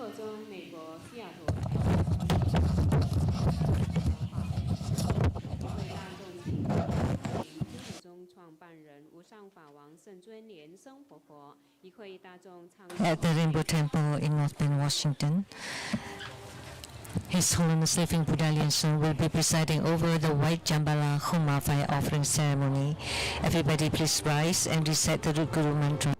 活中，美国西雅图议会大众请天主宗创办人无上法王圣尊莲生活佛议会大众唱。At the Rainbow Temple in North Bend, Washington, His Holiness Living Buddha Liansheng will be presiding over the White Jambala Homa fire offering ceremony. Everybody please rise and recite the Guru mantra.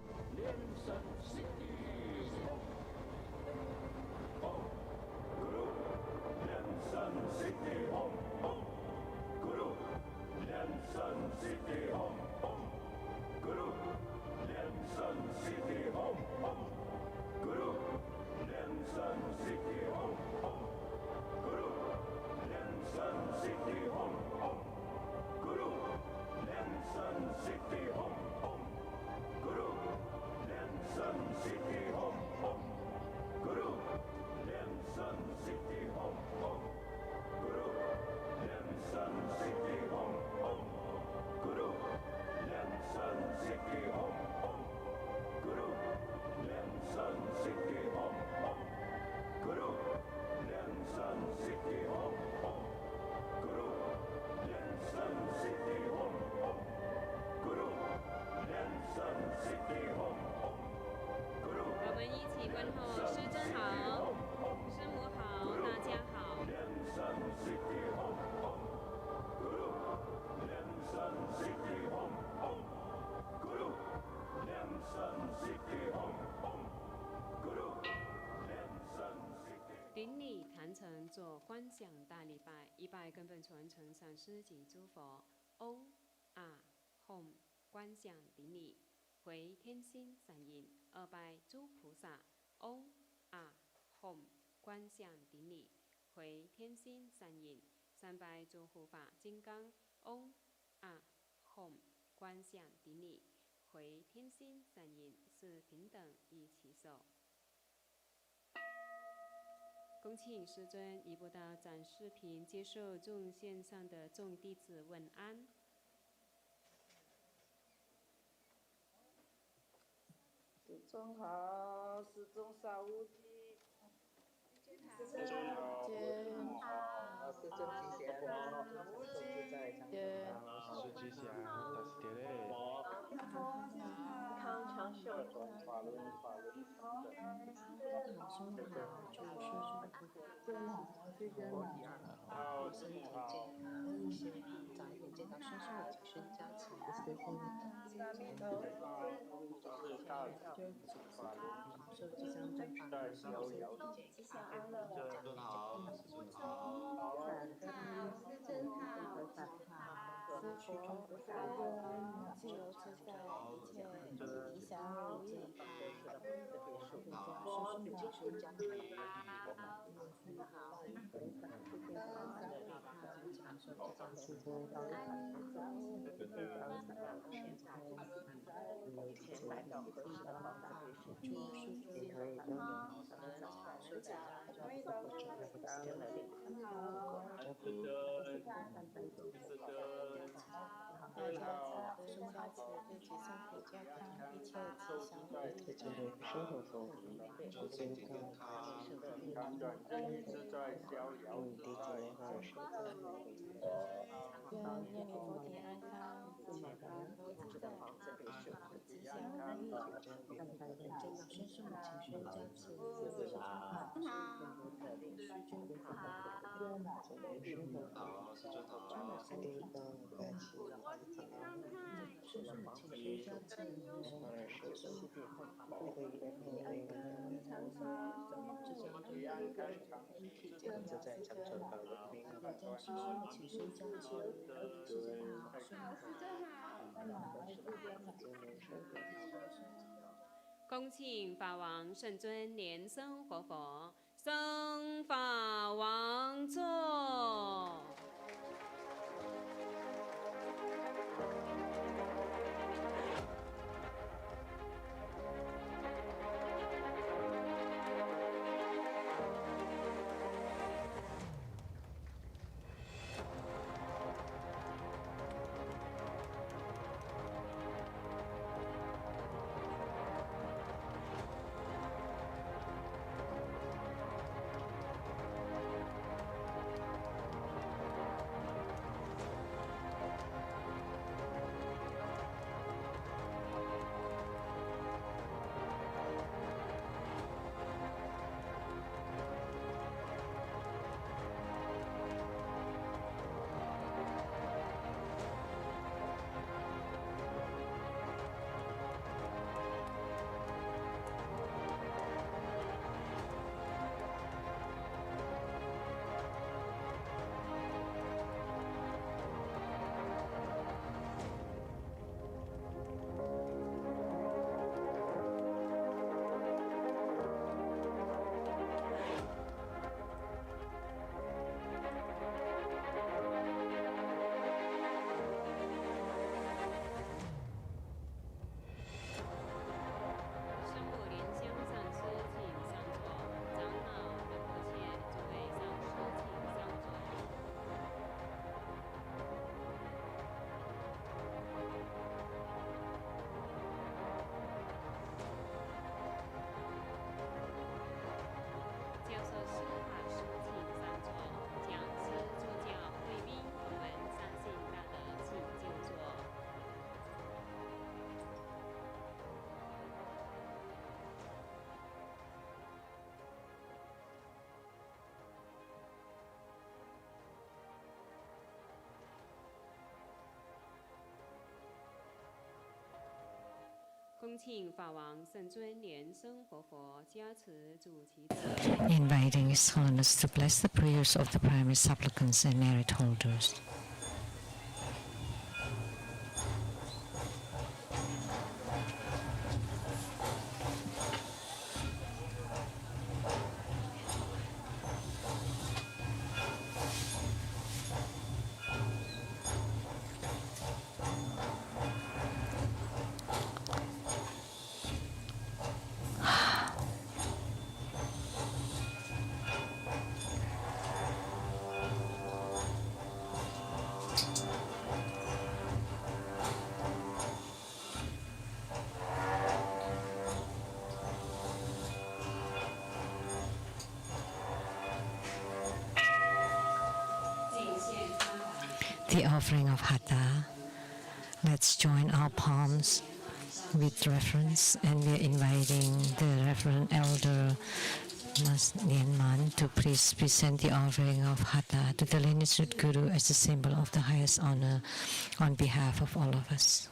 顶礼坛城做观想大礼拜，一拜根本传承上师及诸佛。嗡啊吽，观想顶礼，回天心散印。二拜诸菩萨。嗡啊吽，观想顶礼，回天心散印。三拜诸护法金刚。嗡啊吽，观想顶礼，回天心散印。四平等一起手。恭请师尊移步到展示屏，接受众线上的众弟子问安。师尊好，师尊稍无忌。师尊好，师尊吉祥，无忌。师尊吉祥，大师爹嘞。康长寿，法轮。老师们好，祝师尊好，身体健康，一些早一点见到身上的起身加持，阿弥陀佛，受吉祥正法，吉祥安乐，师尊好，师尊好，师尊好，师佛自由自在，一切吉祥如意。师尊好，师尊好，大家都生下慈悲及身体健康，一切吉祥如意。生活中，身体健康，长短身体自在逍遥自在。愿念佛体安康，健康自在，吉祥如意。见到身上的情绪加持，师尊好，师尊好，师尊好，真的身体健康，身上的情绪加持，平安康长，自在长寿保佑，将身上的情绪加持，师尊好，师尊好。恭请法王圣尊莲生活佛升法王座。恭请法王圣尊莲生活佛加持主祈者。 Inviting His Holiness to bless the prayers of the primary supplicants and merit holders. The offering of Hatha. Let's join our palms with reverence, and we are inviting the Reverend Elder Mas Nianman to please present the offering of Hatha to the lineage root Guru as a symbol of the highest honor on behalf of all of us.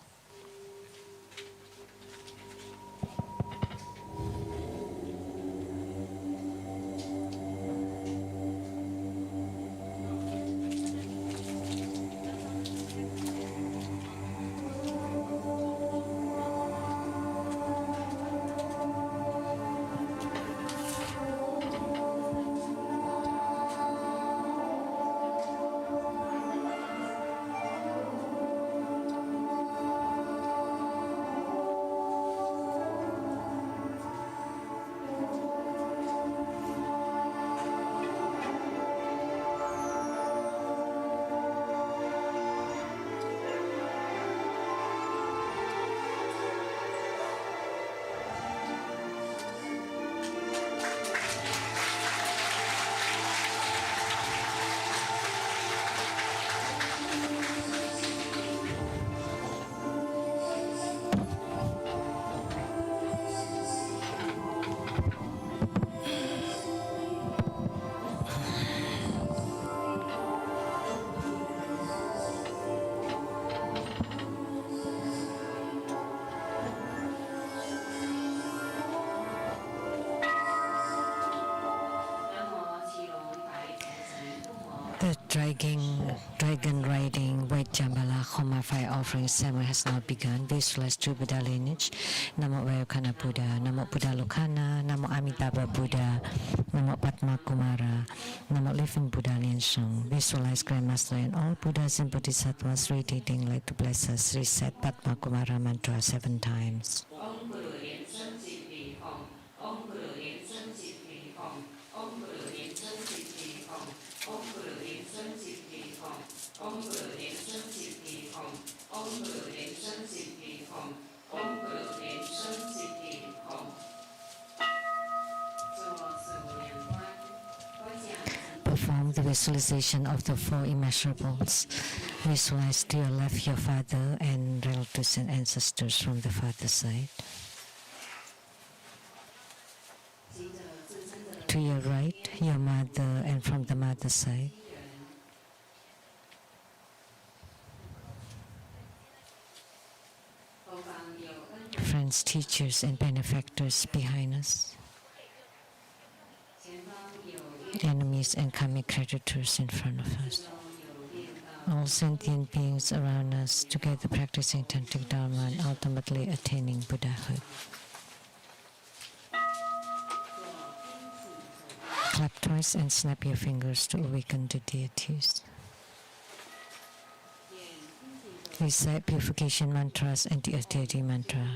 The dragon riding white Jambala Khoma fire offering ceremony has now begun. Visualize true Buddha lineage. Namo Vayokana Buddha, Namo Buddha Lokana, Namo Amitabha Buddha, Namo Padma Kumara, Namo Living Buddha Linsung. Visualize Grandmaster and all Buddhas and Bodhisattvas radiating light to bless us. Reset Padma Kumara mantra 7 times. Perform the visualization of the 4 immeasurables. Visualize to your left your father and relatives and ancestors from the father's side. To your right, your mother, and from the mother's side. Friends, teachers, and benefactors behind us. Enemies and karmic creditors in front of us. All sentient beings around us, together practicing tantric dharma and ultimately attaining Buddhahood. Clap twice and snap your fingers to awaken the deities. Recite purification mantras and the deity mantra.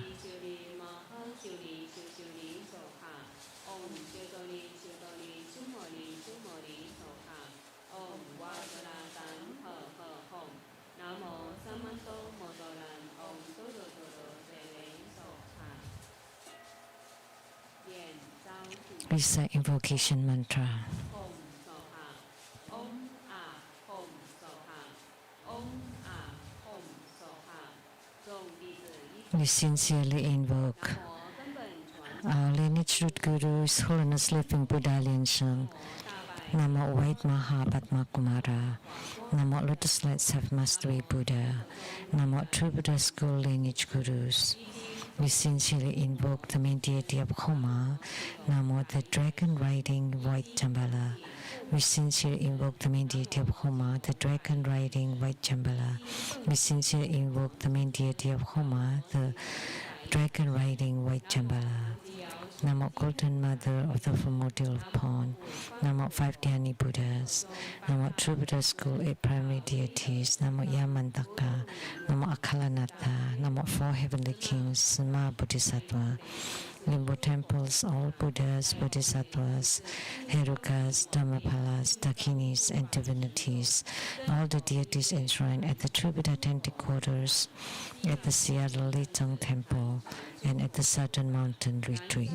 Recite invocation mantra. We sincerely invoke our lineage root Guru, His Holiness Living Buddha Linsung. Namo White Maha Padma Kumara. Namo Lotus Light Self Mastery Buddha. Namo True Buddha School Lineage Gurus. We sincerely invoke the main deity of Homa, Namo, the dragon riding white Jambala. We sincerely invoke the main deity of Homa, the dragon riding white Jambala. We sincerely invoke the main deity of Homa, the dragon riding white Jambala. Namo Golden Mother of the Primordial Pond. Namo 5 Dhyani Buddhas. Namo True Buddha School 8 Primary Deities. Namo Yamantaka. Namo Akalanatha. Namo 4 Heavenly Kings. Sama Bodhisattva. Limbo temples, all Buddhas, Bodhisattvas, Herukas, Dhammapalas, Dakinis, and divinities, all the deities enshrined at the True Buddha Authentic Quarters, at the Seattle Lichang Temple, and at the Southern Mountain Retreat.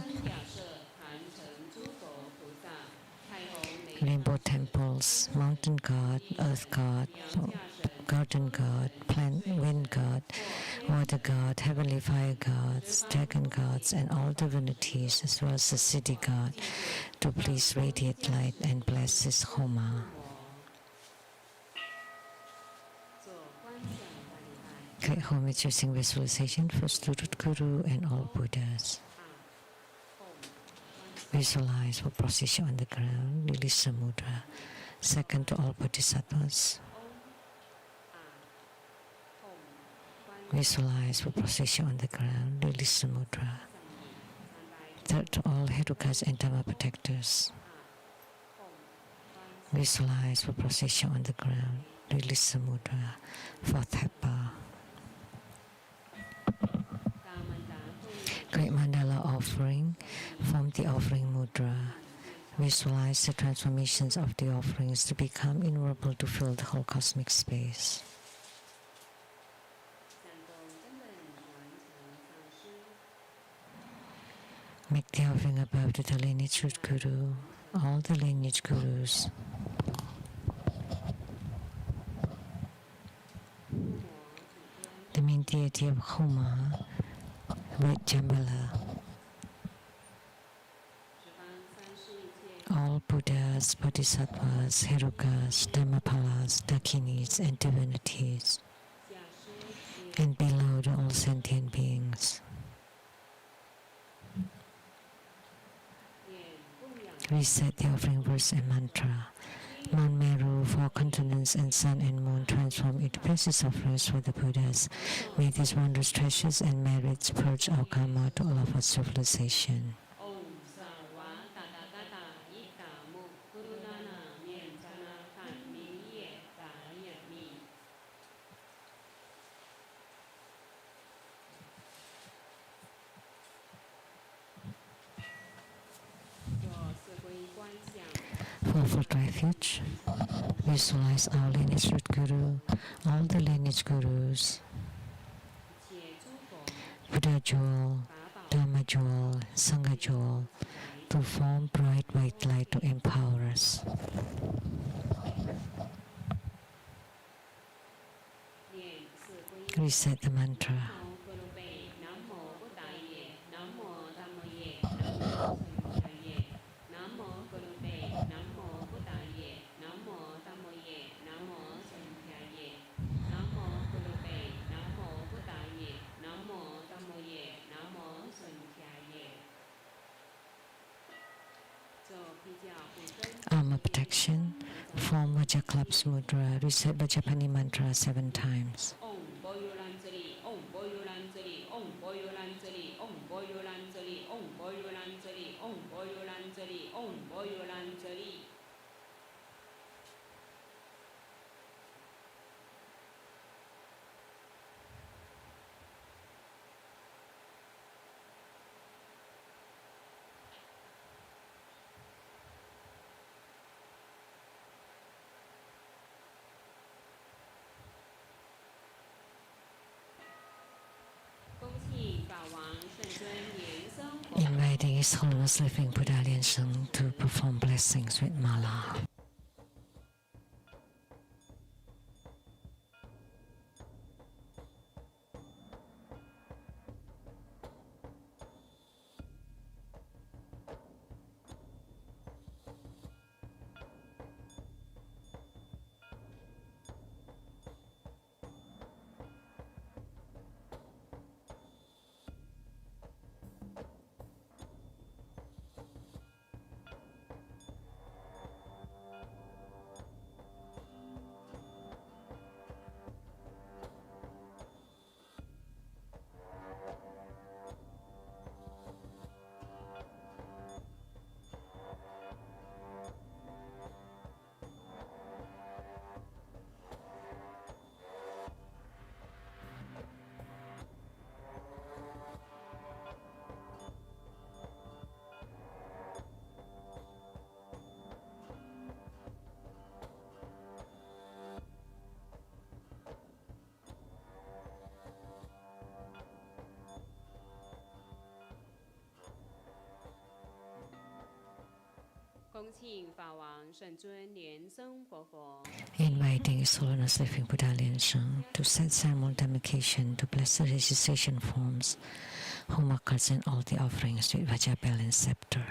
Rainbow temples, mountain god, earth god, garden god, plant, wind god, water god, heavenly fire gods, dragon gods, and all divinities, as well as the city god, to please radiate light and bless this Homa. Great homage using visualization for student Guru and all Buddhas. Visualize for procession on the ground, release the mudra. Second to all Bodhisattvas. Visualize for procession on the ground, release the mudra. Third to all Herukas and Dhamma protectors. Visualize for procession on the ground, release the mudra. Fourth Hepa. Great mandala offering, form the offering mudra. Visualize the transformations of the offerings to become innumerable to fill the whole cosmic space. Make the offering above to the lineage root guru, all the lineage gurus. The main deity of Homa, Red Jambala. All Buddhas, Bodhisattvas, Herukas, Dhammapalas, Dakinis, and divinities, and below the all sentient beings. Recite the offering verse and mantra. Mount Meru, 4 continents, and sun and moon transform into precious offerings for the Buddhas. May these wondrous treasures and merits purge our karma to all of our civilization. For refuge, visualize our lineage root guru, all the lineage gurus, Buddha jewel, Dhamma jewel, Sangha jewel, to form bright white light to empower us. Recite the mantra. Armor protection, form Vajaklap's mudra, recite Vajapani mantra 7 times. Inviting His Holiness Living Buddha Lian Sheng to perform blessings with mala. 恭请法王圣尊莲生活佛。 Inviting His Holiness Living Buddha Lin Sheng to set ceremonial dedication to bless the registration forms, Homa cards and all the offerings with Vajrabell and scepter.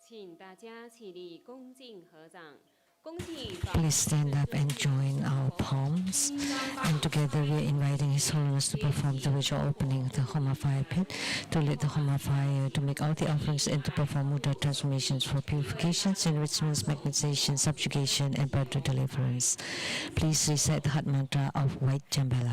请大家起立，恭敬合掌。恭请法 Please stand up and join our palms. And together we are inviting His Holiness to perform the ritual opening of the Homa fire pit, to lit the Homa fire, to make all the offerings, and to perform Muda transformations for purifications, enrichments, magnetization, subjugation, and birth deliverance. Please recite the heart mantra of White Jambala.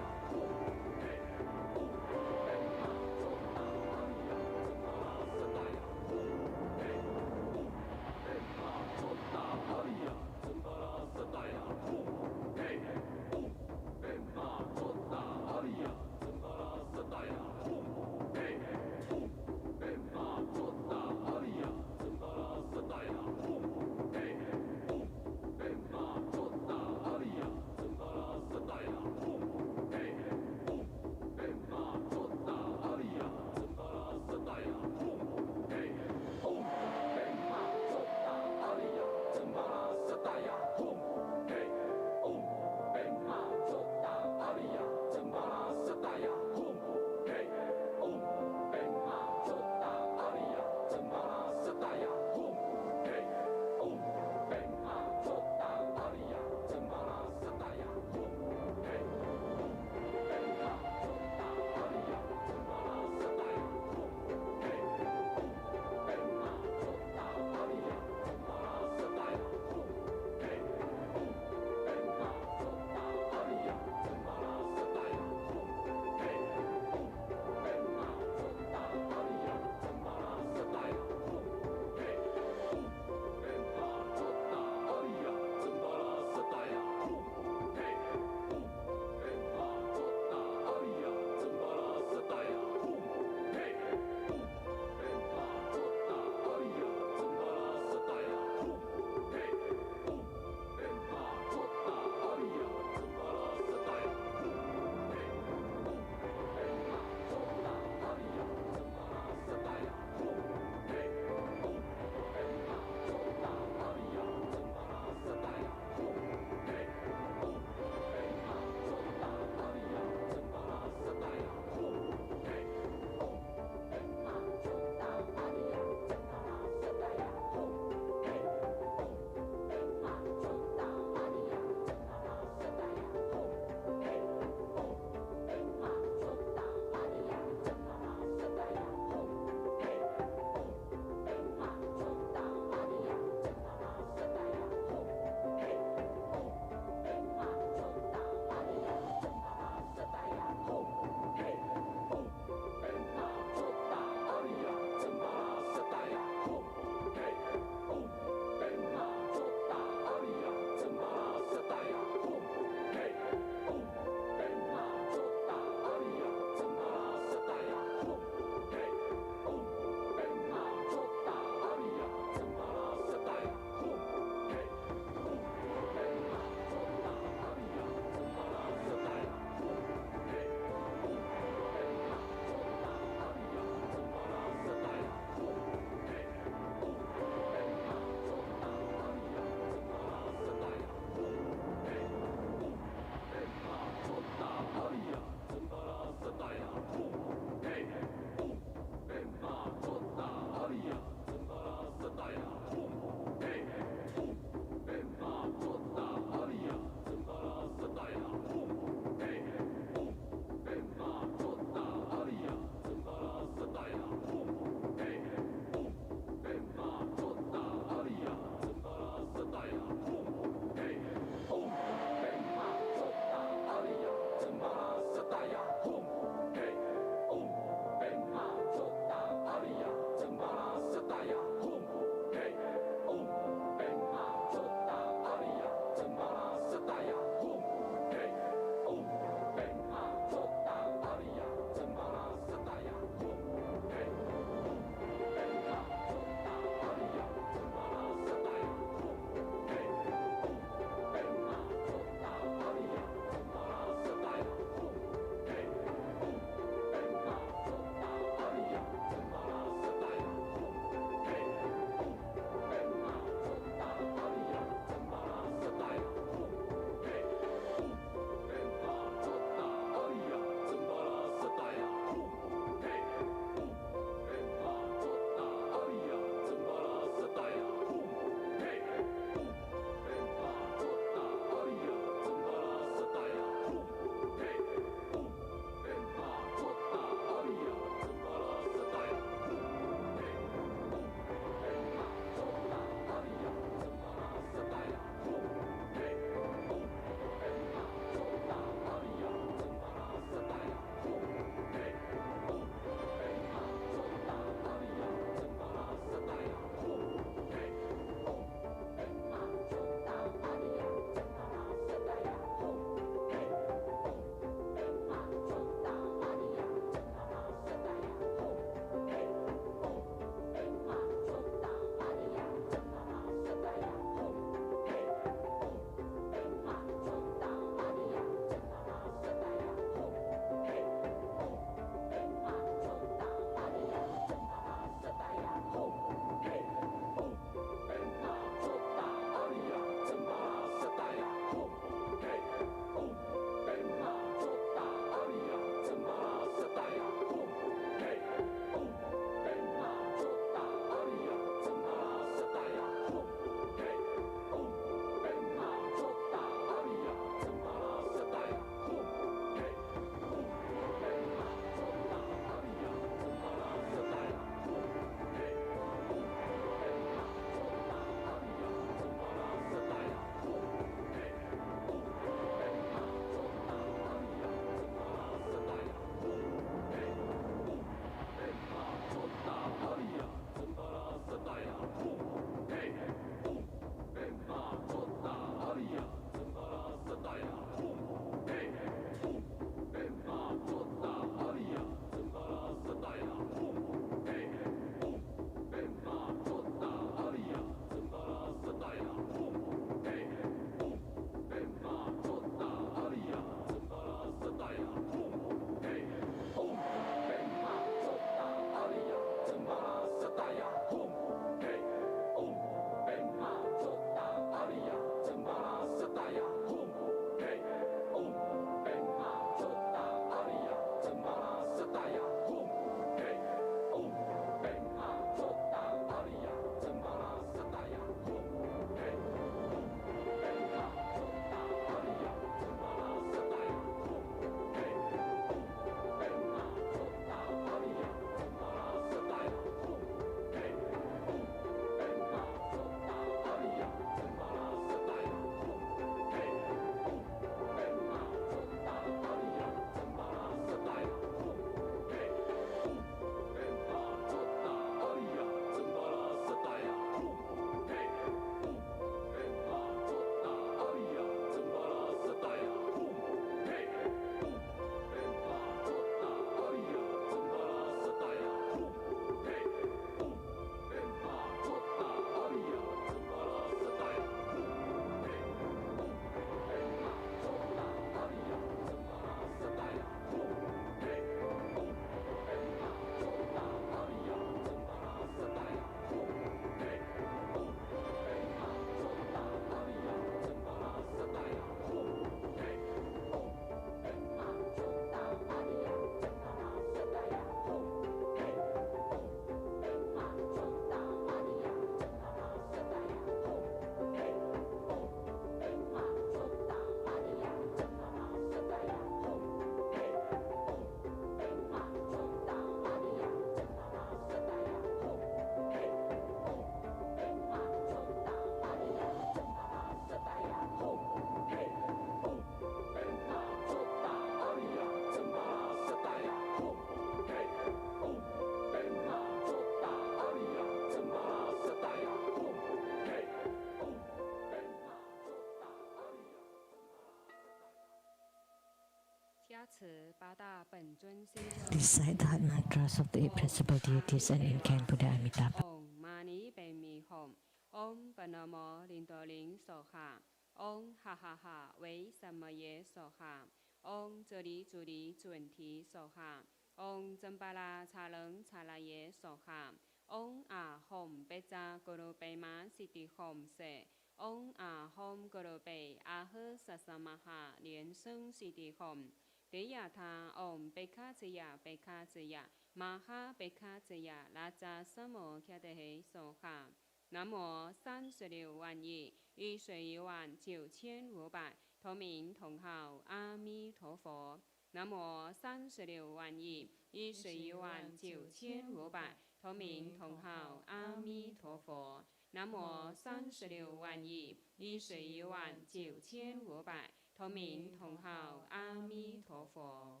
Recite the heart mantras of the eight principal deities and incant Buddha Amitabha. Om Mani Padme Hum. Om Panamo Lindoling Soha. Om Ha Ha Ha Wei Samaye Soha. Om Zuri Zuri Zunti Soha. Om Zambala Chaleng Chalaye Soha. Om A Hom Beja Guru Bema Siti Hom Se. Om A Hom Guru Be Ah Sasamaha Lien Seng Siti Hom. Tế Yà Tha Om Bekha Ziya Bekha Ziya Maha Bekha Ziya La Cha Sa Mo Kya Te He So Ha. Nam Mô 36万亿一水一万9500同名同号阿弥陀佛。南无36万亿一水一万9500同名同号阿弥陀佛。南无36万亿一水一万9500同名同号阿弥陀佛。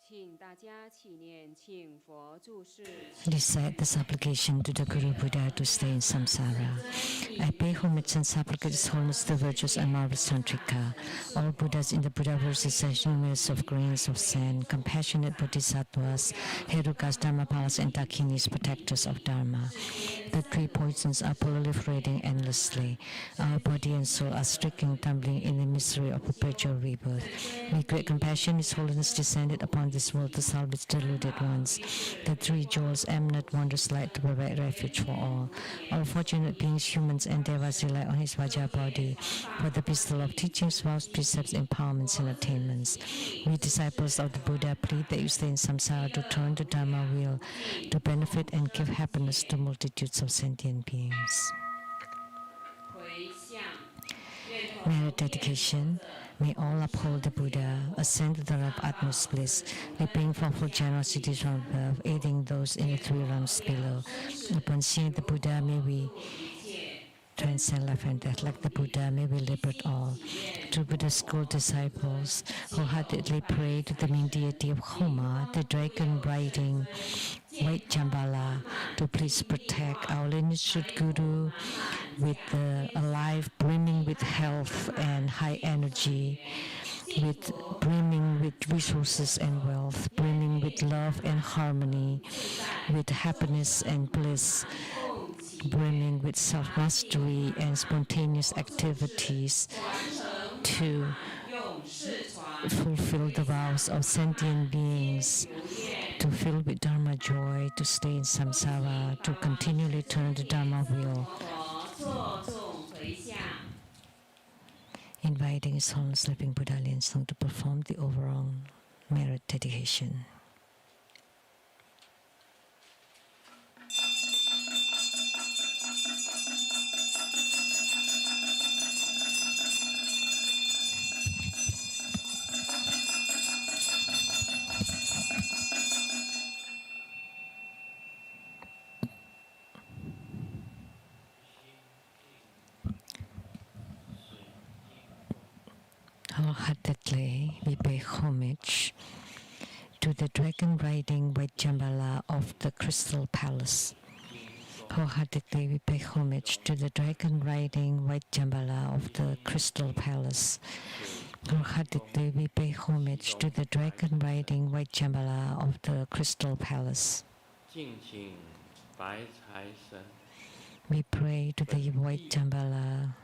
请大家祈念，请佛注释。 Recite the supplication to the Guru Buddha to stay in samsara. I pay homage and supplicate His Holiness the virtuous and marvelous Tantrika, all Buddhas in the Buddhaverse, numerous of grains of sand, compassionate bodhisattvas, Herukas, Dharmapalas, and Dakinis, protectors of Dharma. The three poisons are proliferating endlessly. Our body and soul are stricken, tumbling in the misery of perpetual rebirth. With great compassion, His Holiness descended upon this world to salvage deluded ones. The three jewels emanate wondrous light to provide refuge for all. All fortunate beings, humans and devas, rely on His Vajra body for the bestowal of teachings, vows, precepts, empowerments, and attainments. We disciples of the Buddha plead that you stay in samsara to turn the Dharma wheel to benefit and give happiness to multitudes of sentient beings. Merit dedication. May all uphold the Buddha, ascend to the realm of utmost bliss, repaying for full generosity from above, aiding those in the three realms below. Upon seeing the Buddha, may we transcend life and death. Like the Buddha, may we liberate all. To Buddha's school disciples, wholeheartedly pray to the main deity of Homa, the dragon riding white Jambala, to please protect our lineage Guru with alive, brimming with health and high energy, with brimming with resources and wealth, brimming with love and harmony, with happiness and bliss, brimming with self-mastery and spontaneous activities to fulfill the vows of sentient beings, to fill with Dharma joy, to stay in samsara, to continually turn the Dharma wheel. Inviting His Holiness Living Buddha Lien Song to perform the overall merit dedication. Wholeheartedly, we pay homage to the dragon riding white Jambala of the Crystal Palace. Wholeheartedly, we pay homage to the dragon riding white Jambala of the Crystal Palace. Wholeheartedly, we pay homage to the dragon riding white Jambala of the Crystal Palace. We pray to the white Jambala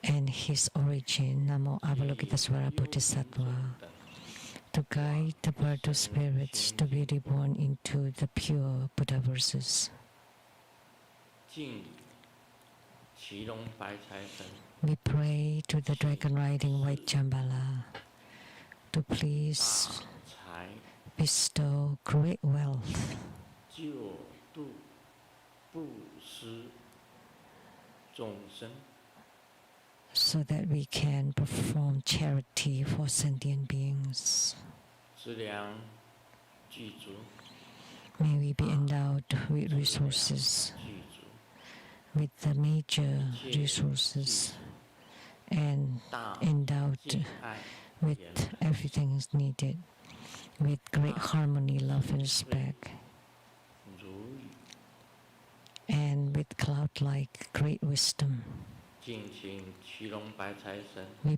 and his origin, Namo Avalokitesvara Bodhisattva, to guide the Bardo spirits to be reborn into the pure Buddha verses. We pray to the dragon riding white Jambala to please bestow great wealth so that we can perform charity for sentient beings. May we be endowed with resources, with the major resources, and endowed with everything is needed, with great harmony, love, and respect, and with cloud-like great wisdom. We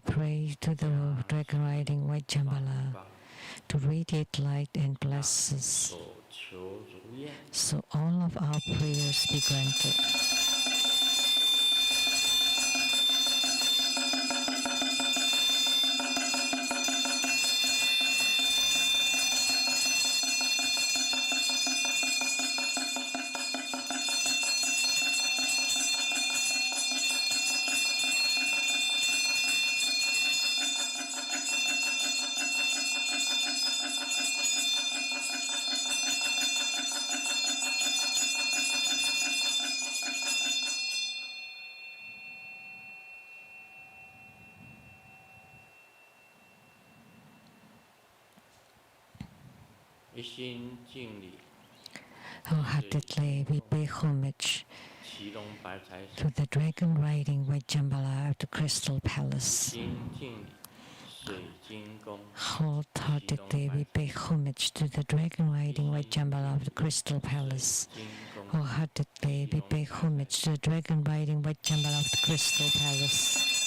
pray to the dragon riding white Jambala to radiate light and bless us, so all of our prayers be granted. Wholeheartedly we pay homage to the dragon riding white Jambala of the Crystal Palace. Wholeheartedly we pay homage to the dragon riding white Jambala of the Crystal Palace. Wholeheartedly we pay homage to the dragon riding white Jambala of the Crystal Palace.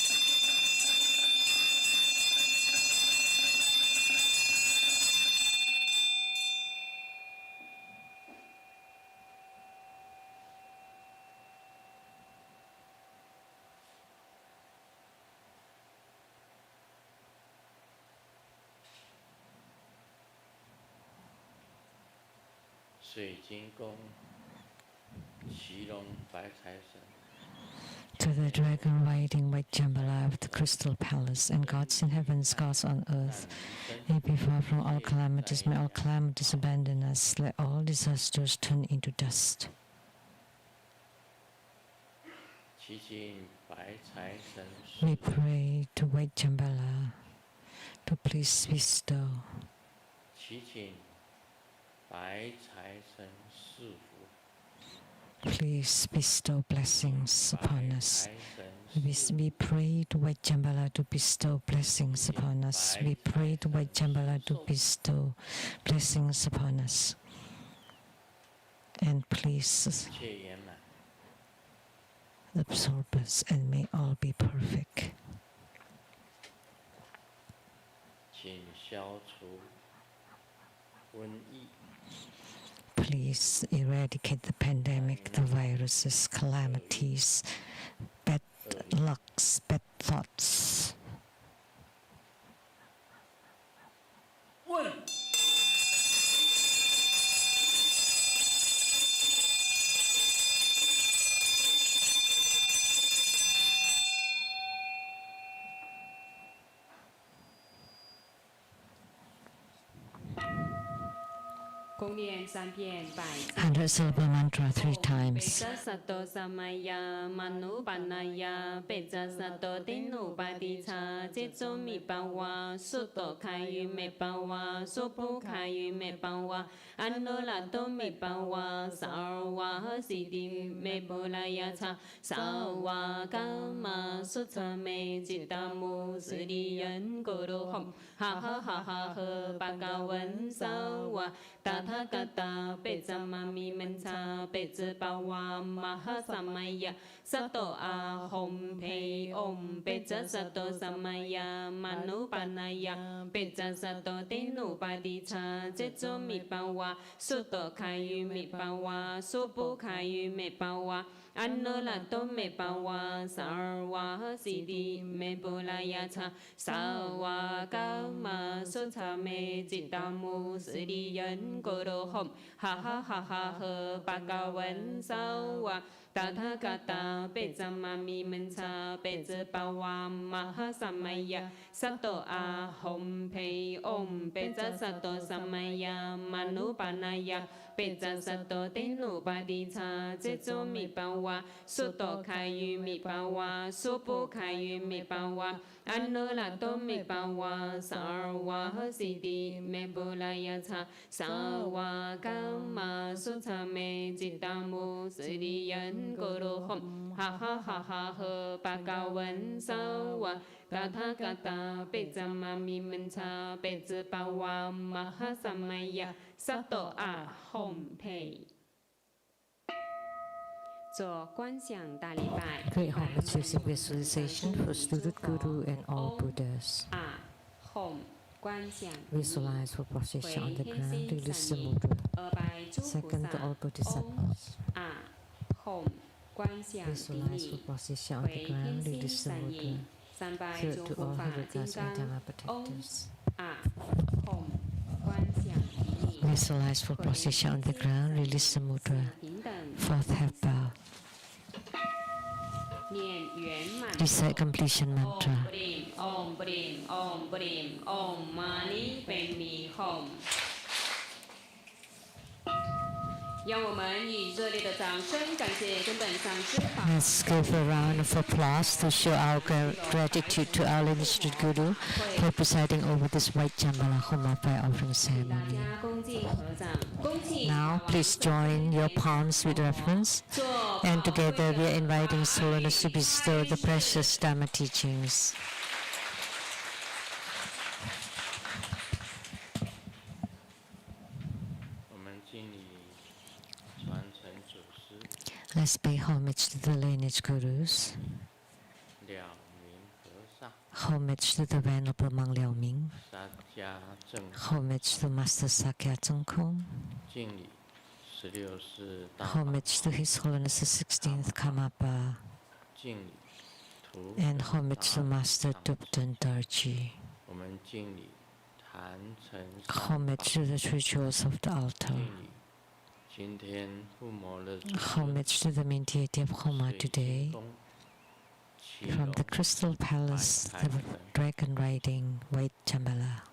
To the dragon riding white Jambala of the Crystal Palace, and gods in heavens, gods on earth, may be far from all calamities, may all calamities abandon us, let all disasters turn into dust. We pray to white Jambala to please bestow blessings upon us. We pray to white Jambala to bestow blessings upon us. We pray to white Jambala to bestow blessings upon us. And please absorb us, and may all be perfect. Please eradicate the pandemic, the viruses, calamities, bad lucks, bad thoughts. Hundred syllable mantra 3 times. Sato samaya manu panaya peja sato tenu padita jetso mi pawa suto kayu me pawa sopu kayu me pawa anolato me pawa sarwa sidi me bolaya cha sawa kama sutta me jitamu sriyan guru hom ha ha ha ha ha bhagavan sawa Tathagata Pecamami Mensa Pecapawa Mahasamaya Sato Ahom Pei Om Peca Sato Samaya Manupanaya Peca Sato Tenu Padicha Jetso Mipawa Suto Kayu Mipawa Supu Kayu Mipawa Anolato Mipawa Sarwa Sidi Mepulaya Cha Sawa Kama Sutta Me Jitamu Sriyan Guru Hom ha ha ha ha ha Bhagavan Sawa Tathagata Pecamami Mensa Pecapawa Mahasamaya Sato Ahom Pei Om Peca Sato Samaya Manupanaya Peca Sato Tenu Padicha Jetso Mipawa Suto Kayu Mipawa Supu Kayu Mipawa Anolato Mipawa Sarwa Sidi Mepulaya Cha Sawa Kama Sutta Me Jitamu Sriyan Guru Hom ha ha ha ha ha Bhagavan Sawa Tathagata Pecamami Mensa Pecapawa Mahasamaya Sato Ahom Pei 做观想大礼拜。 Great homage music visualization for student Guru and all Buddhas. 啊 Home 观想 Visualize for position on the 回 ground, 天心 release the 散印 mudra. 二拜诸菩 Second to all 萨 Bodhisattvas. 啊 Home 观想顶 Visualize for 礼 position on 回 the 天 ground, 心 release the 散 mudra. 印三拜 Third 诸 to 护 all 法金 Hebrides 刚 and Dharma 嗡 protectors. 啊 Home 观想顶礼 Visualize for 回 position on the 天心 ground, 散 release the 印 mudra. 平等 Fourth half bow. 念圆满 Recite completion โอม mantra. บริมโอมบริมโอมบริมโอมมานี้เป็นมีโฮม让我们以热烈的掌声感谢根本上师法 Let's give a round of applause to show our gratitude to our lineage Guru for presiding over this white Jambala Homa fire offering 大 ceremony. 家恭敬合掌，恭喜 Now, please join your palms with reverence, 做 and together we are inviting His Holiness to bestow the precious Dharma teachings. 我们敬礼传承祖师 Let's pay homage to the lineage Gurus, 了明和尚 homage to the Venerable Mang Liao Ming, 沙家正 homage to Master Sakya Zhengkong, 敬礼16世大法 homage to His Holiness the 16th Karmapa, 敬礼图 and homage to Master 上 Dupten Darji. 我们敬礼坛城 Homage to the rituals of the altar. 敬礼今天护摩勒祖 Homage to the main deity of Homa 水晶 today. 宫骑 From 龙 the Crystal Palace, the dragon riding white Jambala.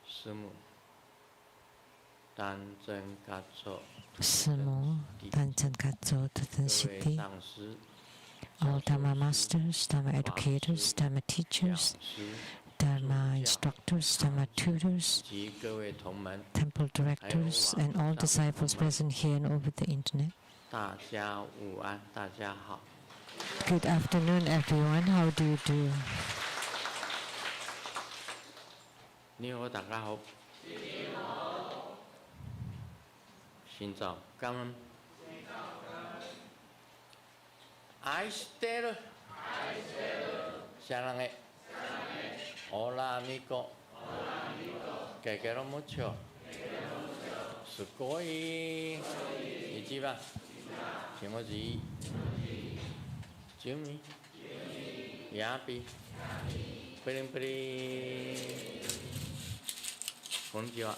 师母丹真嘎措 Sumo, Tanjan Katso, 各 Tatan 位 Siddhi, 上师 all Dharma masters, Dharma educators, Dharma 讲 teachers, 师 Dharma instructors, Dharma tutors, 及各位同门 temple directors, and all disciples present here and over the internet. 大家午安，大家好。 Good afternoon, everyone. How do you do? 你好，大家好。新早感恩。愛してる。シャラネ。オラミコ。ケケロムチョ。すごい。一番。気持ちいい。準備。ヤーピー。プリンプリン。こんにちは。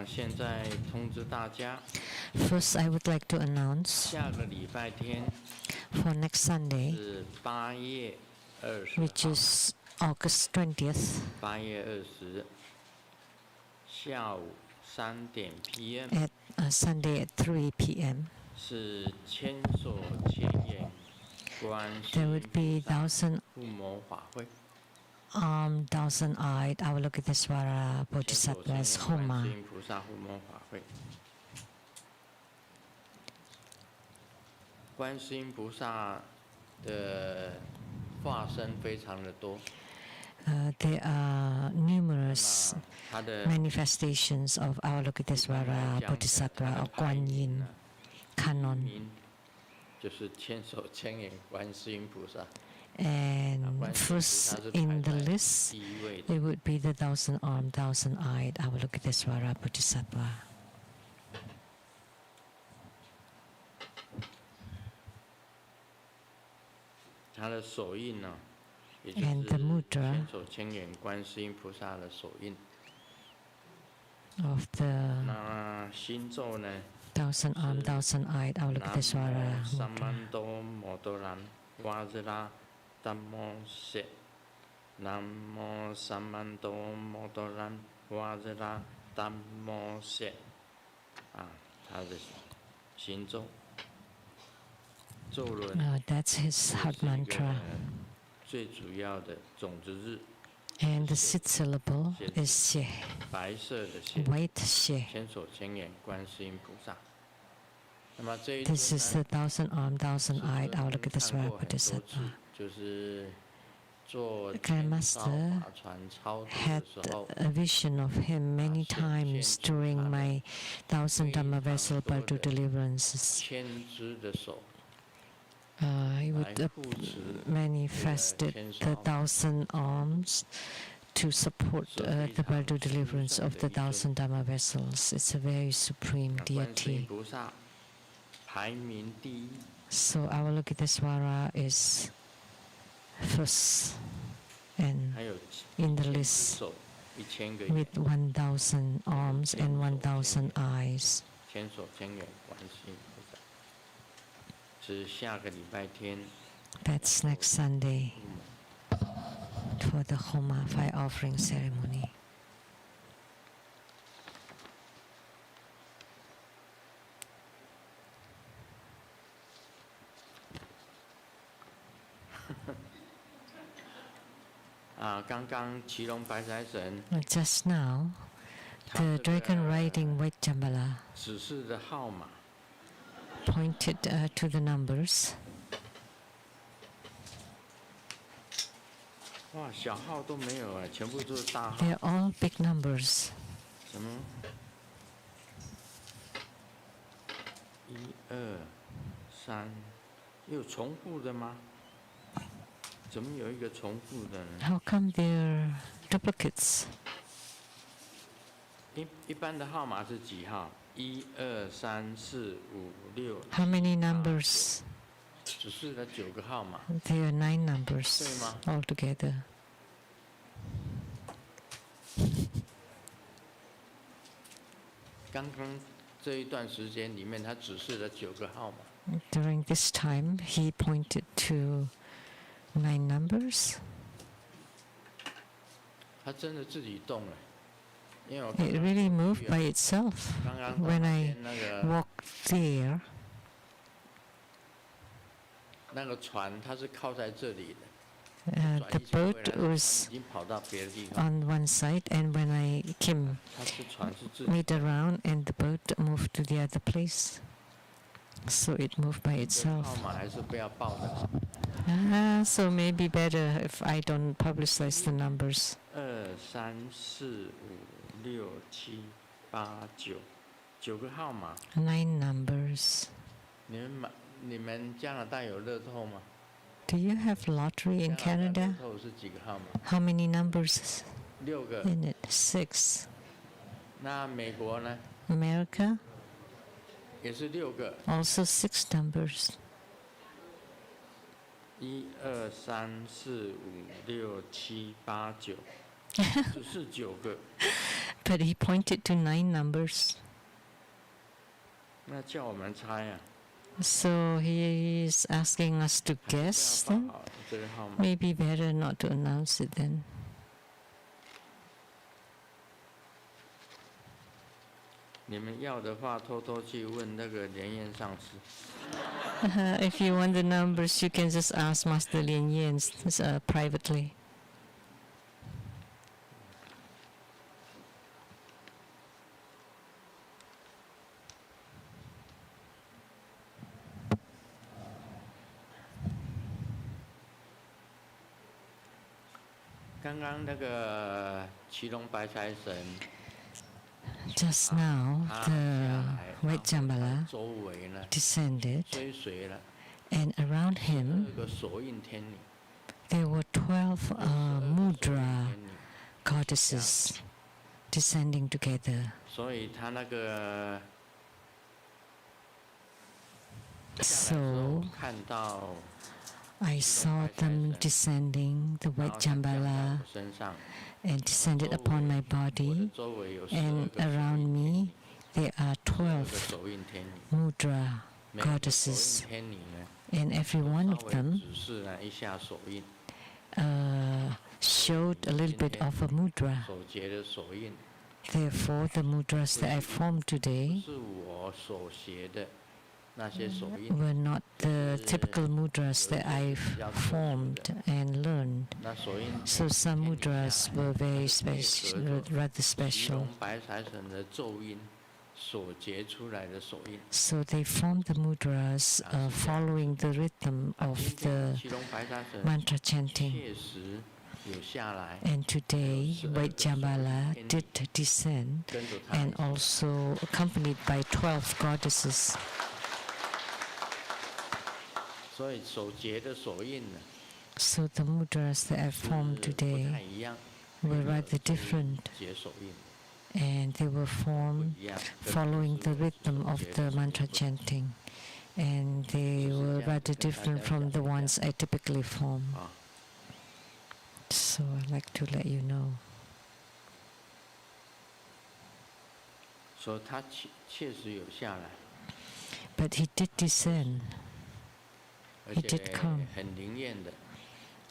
现在通知大家， First, I would like to announce 下个礼拜天 for next Sunday, 是8月20 which 号， is August 20th, 8月20下午3点 PM at Sunday at 3 p.m. 是千手千眼观世 There 音 would be 菩萨 thousand 护摩法会， thousand-eyed Avalokitesvara 千手千 Bodhisattvas 眼观 Homa. 世音菩萨护摩法会。观世音菩萨的化身非常的多， There are 那 numerous 么他的 manifestations of 一般来 Avalokitesvara 讲 Bodhisattva 他 or 的排 Guan 名 Yin 呢 canon. 名就是千手千眼观世音菩萨， And 观世音菩 first 萨是 in 排 the 在 list, 第一位的。 it would be the thousand-armed, thousand-eyed Avalokitesvara Bodhisattva. 他的手印呢，也就 And the 是 mudra 千手千眼观世音菩萨的手印。 of the 那心咒呢？ thousand-armed, thousand-eyed 南无 Avalokitesvara 萨 mudra. 曼多摩多兰瓦日拉达摩谢，南无萨曼多摩多兰瓦日拉达摩谢。啊，他的心咒，咒轮 That's his 是 heart 一个 mantra. 最主要的种子日， And the sixth syllable is Xie, 白色的线， white Xie. 千手千眼观世音菩萨。那么这一尊 This is the 呢， thousand-armed, 是 thousand-eyed 我们看 Avalokitesvara 过很多次 Bodhisattva. 就是做 Grandmaster 法船超度 had 的时候， a vision of him many times during my thousand Dhamma vessel Bardo deliverances. 千只的手 He 来 would 护持 manifested the thousand arms to support the Bardo deliverance of the thousand Dhamma vessels. It's a very supreme 观世音 deity. 菩萨排名第一， So Avalokitesvara is first and 还有 in the 1000只 list 手，1000个眼， with 1,000 arms and 1,000 eyes. 千手千眼观世音菩萨。是下个礼拜天 That's next Sunday for the Homa fire offering ceremony. Ah, 刚刚骑龙白财神 Just now, the dragon riding white Jambala 指示的号码 pointed to the numbers. 哇，小号都没有哎，全部都是大号。 They're all big numbers. 什么？1、2、3，有重复的吗？怎么有一个重复的呢？ How come they're duplicates? 一般的号码是几号？1、2、3、4、5、6。 How many numbers? 只是了9个号码。 There are 9 numbers 对吗？ altogether. 刚刚这一段时间里面，他指示了9个号码。 During this time, he pointed to 9 numbers. 他真的自己动了，因为我 It really moved by itself. 刚刚到 When 那 I 边那个 walked there, 那个船，它是靠在这里的。 the 转一圈回 boat 来，船 was 已经跑到别的地方。 on one side, and when I came 它是船是自己 made around, and the boat moved to the other place. So it moved by 的 itself. 号码还是不要报的好。 So maybe better if I don't publicize the numbers. 2、3、4、5、6、7、8、9， 9个号码。 9 numbers. 你们加拿大有乐透吗？ Do you have lottery in 加拿大 Canada? 乐透是几个号码How many numbers ？6个。 in it? 6. 那美国呢？ America? 也是6个。 Also 6 numbers. 1、2、3、4、5、6、7、8、9，只是9个。 But he pointed to 9 numbers. 那叫我们猜啊。 So he is asking us to 还 guess 是不要 then? 报好这个号码。 Maybe better not to announce it then. 你们要的话，偷偷去问那个莲燕上师。 If you want the numbers, you can just ask Master Lin Yen privately. 刚刚那个骑龙白财神， Just now, 他 the 下来 White Jambala 周围呢 descended, 追随了 and around him 12个手印天女， there were 12 12个手 mudra 印天女， goddesses descending together. 所以他那个下来的时 So 候看到 I saw them descending the 然 White 后他降在 Jambala 我身上， and descended upon my 我的 body, 周围有 and 12个手 around 印天 me 女， there are 12 12个手印天女， mudra 每个手 goddesses, 印天女呢， and every one 稍 of 微 them 指示了一下手印， showed a little bit of a mudra. 手结的手印。 Therefore, the mudras that I formed 不 today 是我所学的那些手印， were not the typical mudras that I've formed and learned. 那手印 So some 天女 mudras 下来 were very 配合 special, 着 rather 骑 special. 龙白财神的咒印，所结出来的手印。 So they form the mudras following the rhythm of 今天 the 祁隆白沙神 mantra chanting. 确实有下来， And today, Vaijambala did descend 跟着他 and also accompanied by 12 goddesses. 所以手结的手印呢， So the mudras that are 是 formed 不太 today 一样， were rather 手印 different, 结手印 and they were 不 formed 一样，跟 following 平 the 时 rhythm 手 of 结 the 的手印 mantra 不同 chanting, and they were rather different from the ones I typically form. 啊。 So I'd like to let you know. 所以他确实有下来， But he did descend, 而 He 且 did come. 很灵验的。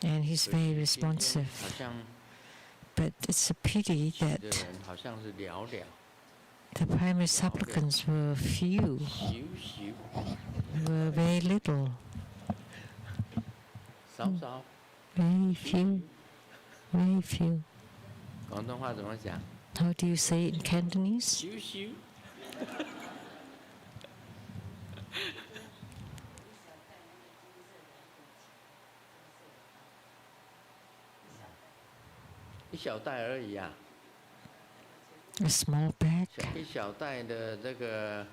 and he's 所以 very 今天 responsive. 好像 But it's a pity 去的 that 人好像是寥寥， the primary supplicants were few, 少 were very little, 少。 very few, very few. 广东话怎么讲？ How do you say it in Cantonese? 少。一小袋而已啊， A small bag 一小袋的这个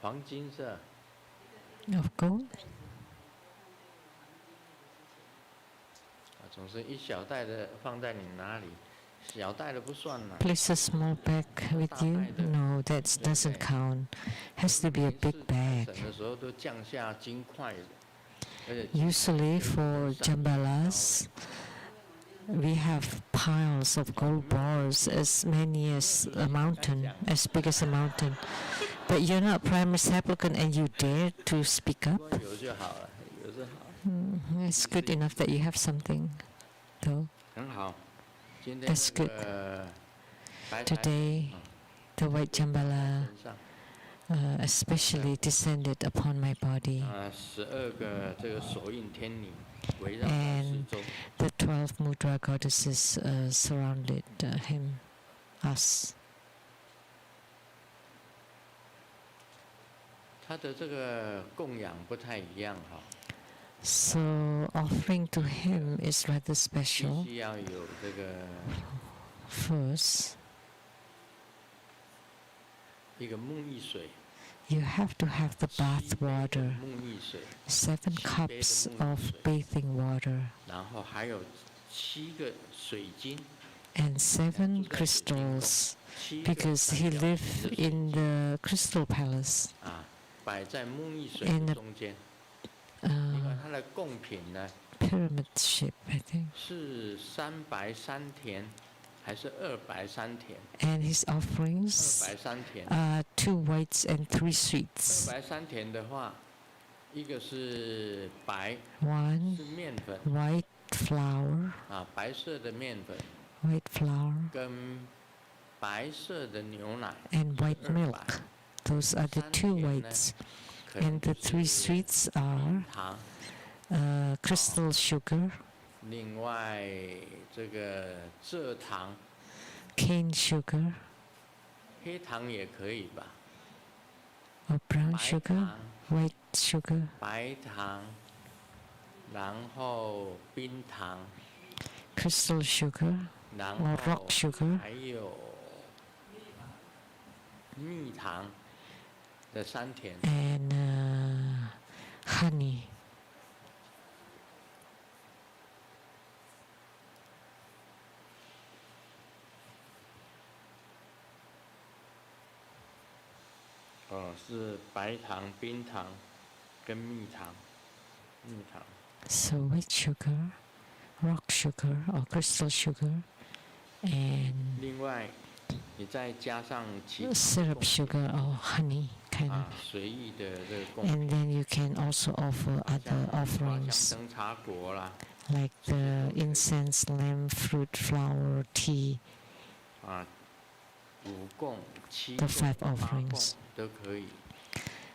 黄金色， of gold. 总是一小袋的放在你哪里？小袋的不算了。 Place a small bag with you? No, that doesn't count. Has to be a big 省 bag. 的时候都降下金块的，而且 Usually for jambalas, we have piles of gold bars as many as a mountain, as big as a mountain. But you're not primary supplicant and you dare to speak up? 有就好了，有就好， It's good enough that you have something, though. 很好。今天 That's 这 good. 个白台 Today, the white jambala 身上 especially descended upon my body. 12个这个手印天女围绕他四 And 周， the 12 mudra goddesses surrounded him, us. 他的这个供养不太一样哈， So offering to him is rather 必 special. 须要有这个 First, 一个沐浴水， you have to have the 7 bath 杯的 water, 沐浴水， 7 cups of bathing water, 然后还有7个水晶， and 7 crystals, 7个 because he 三角形的 lived 水 in the crystal palace. 啊，摆在沐浴水 in 的 the 中间。另外， uh, 它的贡品呢 pyramid shape, I think. 是3白3甜，还是2白3甜And his ？2 offerings 白3甜。 are 2 whites and 3 2 sweets. 白3甜的话，一个是白， 1 是面粉 white flour, 啊，白色的面粉 white flour, 跟白色的牛奶 and white 2 白 milk. Those are the 3 2甜呢 whites. 可能 And the 3是 sweets are 糖， crystal sugar, 另外这个蔗糖、 cane sugar, 黑糖也可以吧？ or brown 白 sugar, 糖、 white sugar, 白糖，然后冰糖， crystal sugar, 然 or 后 rock sugar, 还有蜜糖的3甜。 and honey. 是白糖、冰糖跟蜜糖，蜜糖。 So white sugar, rock sugar or crystal sugar, and 另外，你再加上其他的 syrup 贡品 sugar or honey kind 啊 of. 随意的这个贡品， And then you can also offer 像 other 花 offerings 香灯茶果啦， like the incense, lamp, fruit, flower, tea, 啊，5供、7 the 供、 5 8供 offerings, 都可以。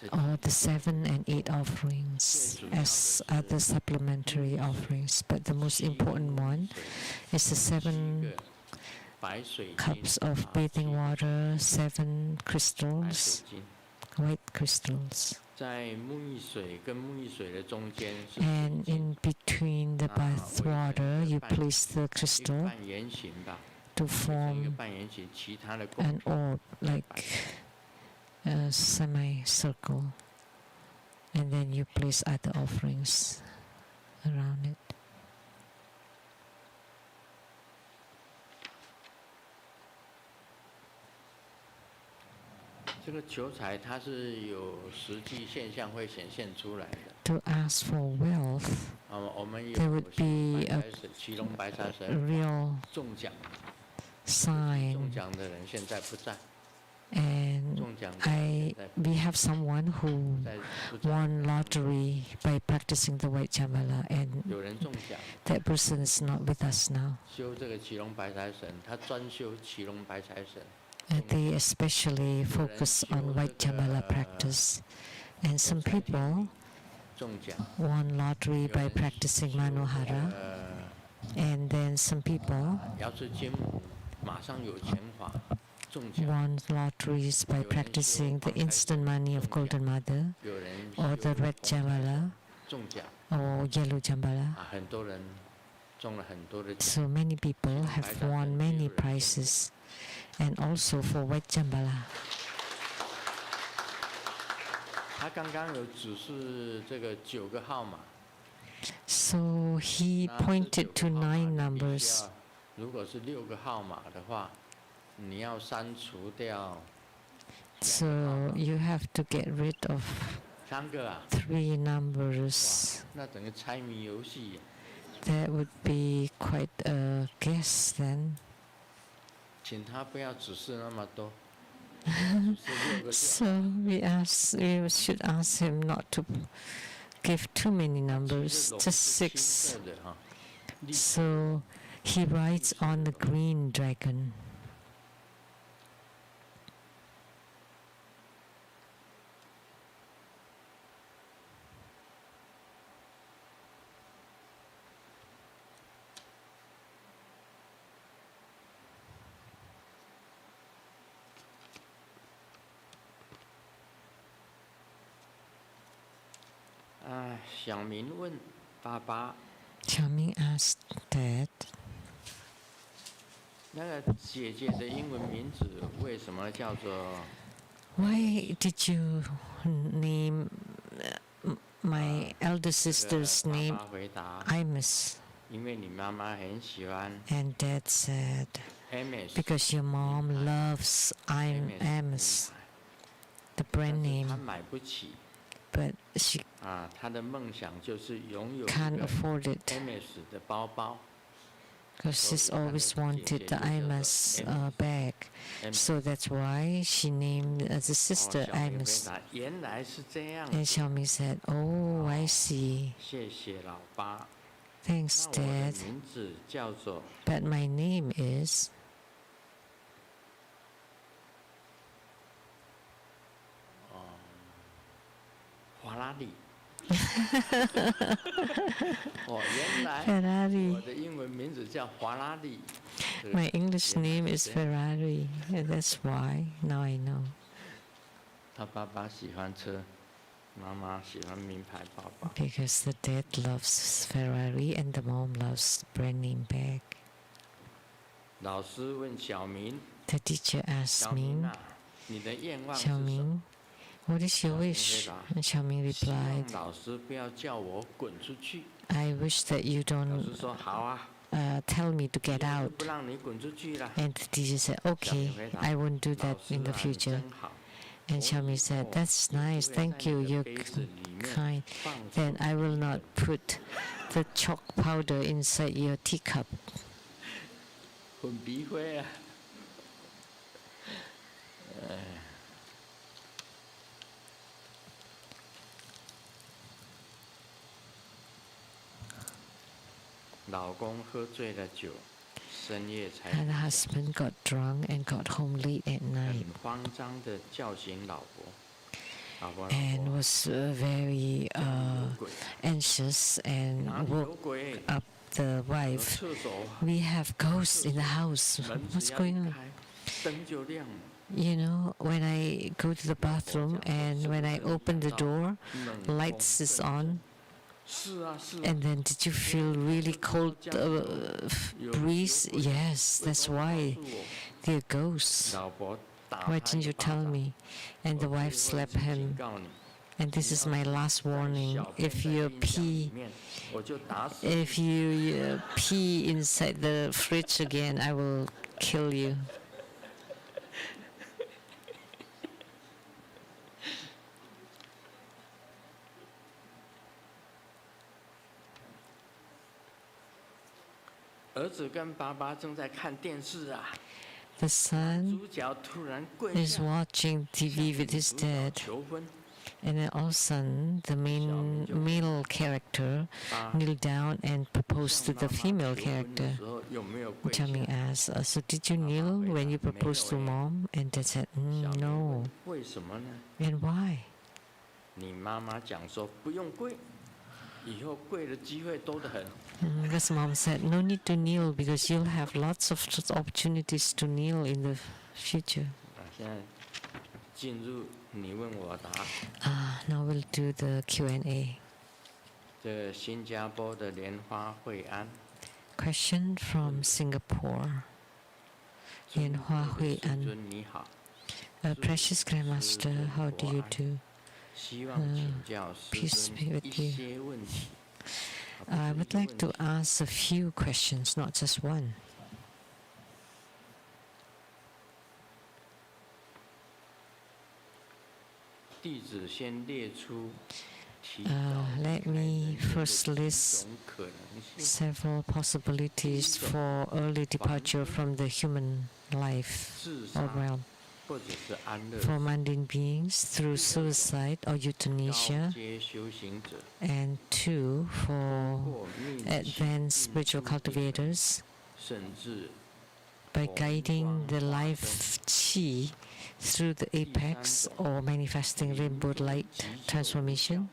这 or the 7 and 8 offerings as other supplementary offerings. But the most important one is the 7白水晶 cups of bathing water, 7 白水 crystals, 晶， white crystals. 在沐浴水跟沐浴水的中间是水 And 晶， in between the bath water, you place the 一个 crystal 半圆形吧， to 围成一个 form 半圆形，其他的贡 an 品 orb, 白 like 的 a semicircle. And then you place other offerings around it. 这个求财它是有实际现象会显现出来的。 To ask for wealth, 我们有 there would be a 骑龙白财 a 神 real 中奖，中 sign. 奖的人现在不在， And 中奖的人 I 现在 we have someone who 不在， won lottery by practicing the white Jambala, and 有人中奖， that person is not with us now. 修这个骑龙白财神，他专修骑龙白财神。 They especially focus on white Jambala practice. And some people 中奖， won lottery by practicing Manohara, and then some people 瑶池金母马上有钱法，中奖， won lotteries by practicing the instant money of Golden Mother, 有人 or the red Jambala, 中奖 or yellow Jambala. 很多人中了很多的奖。 So many people have won many prizes, and also for white Jambala. 他刚刚有指示这个9个号码， So he 那这 pointed 9 to 个号码 9 你必须 numbers. 要如果是6个号码的话，你要删除掉 So you have to get rid of 3个啊， 3 numbers. 那整个猜谜游戏， That would be quite a guess then. 请他不要指示那么多，指示6个就好。 So we should ask him not to give too many 其实 numbers, 龙 just 是青 6. 色的哈，绿色 So he rides on the green dragon.啊，小明问爸爸， Xiaoming asked Dad, 那个姐姐的英文名字为什么叫做 why did you name my elder 这 sister's 个 name 爸爸回答， Imus? 因为你妈妈很喜欢 And Dad said, Amos， because your mom loves Imus, the 但 brand 是她 name, 买不起 but she 啊，她的梦想就是拥有一 can't 个 afford it. Amos 的包包。 Because she's always wanted the Imus bag. So that's why she named the 哦 sister 小明回 Imus. 答原来是这样 And 子， Xiaoming said, oh, I see. 谢谢老爸。 Thanks, 那我的 Dad. 名字叫做 But my name is 华拉利。哦，原来 Ferrari. 我的英文名字叫华拉利。这个 My English 原来 name 是 is 这样 Ferrari. And that's why. Now I know. 他爸爸喜欢车，妈妈喜欢名牌包包。 Because the dad loves Ferrari and the mom loves brand name bag. 老师问小明， The teacher 小 asked 明 me, 啊，你的愿望是什么？ Xiaoming, what is your 小明 wish? 回答 And Xiaoming 希望 replied, 老师不要叫我滚出去。 I wish that you 老 don't 师说好啊， tell me to 以 get 后就 out. 不让你滚出去了。 And the teacher said, okay, I won't do 老 that 师 in the 啊，你 future. 真好。 And Xiaoming said, that's nice, thank you, you're kind. Then I will not put the chalk powder inside your teacup. 混鼻灰啊！老公喝醉了酒，深夜才 And the 回家 husband got drunk and got home late at 很 night 慌张的叫醒老婆，老婆 and was very 有鬼， anxious 哪 and 里有 woke 鬼？ up the wife, we have ghosts in the house. What's going on? 灯就亮了。 You know, when I go to the bathroom and when I open the door, lights is on. 是啊，是啊。 And then did you feel really cold breeze? Yes, that's why they're ghosts. 老婆打 Why 他 didn't 一 you 巴 tell 掌 me? And the 我 wife 最后一 slapped 次警 him. 告你 And this is my last warning. 小便 If 在 you 冰箱里 pee, 面我就打死你。 if you pee inside the fridge again, I will kill you. 儿子跟爸爸正在看电视啊， The son 主角突然跪 is 下， watching TV with his 主角 dad. 求婚， And then all of a sudden, the main male character 爸 kneeled down and proposed to 向 the 妈妈 female 求婚的 character. 时候有没有跪下？ Charming asked, so did you kneel when you proposed to mom? And dad said, 小明 no. 问为什么呢？ And why? 你妈妈讲说不用跪，以后跪的机会多得很。 Because mom said, no need to kneel because you'll have lots of opportunities to kneel in the future. 现在进入你问我答。 Now we'll do the Q&A. 这个新加坡的莲花惠安， Question from Singapore. 莲花惠安。师尊你好， Precious Grandmaster, how do you do? 希望请教师 peace 尊 be with 一 you. 些问题。 I would like to ask a few questions, not just one. 弟子先列出提 Let me first 种 list 可能性。 several possibilities for early departure from the human life 自 or 杀 realm. 或者是安乐 For mundane beings through suicide or 高 euthanasia, 阶修行者 and two, for 或命 advanced spiritual cultivators 甚至 by guiding the life chi through the apex or manifesting rainbow light transformation.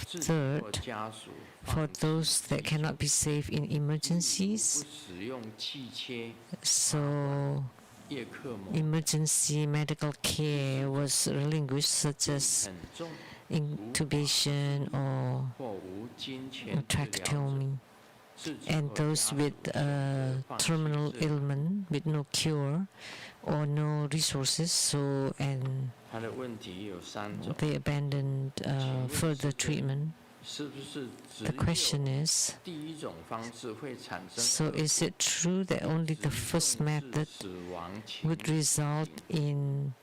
自己或 Third, 家属 for 放弃 those that cannot be saved in 不 emergencies, 使用器械 so 叶克膜 emergency medical care was relinquished, such as 很重 intubation or 或无金钱治疗者 tracheotomy, 自己 and 或 those 家 with 属选择放弃 terminal 治疗 ailment with no cure or no resources, so and 他的问题有3种， they abandoned further treatment. 是不是只 The 有 question is, 第一种方式会产生 so is it true that only the 直 first 重致 method 死亡情 would result in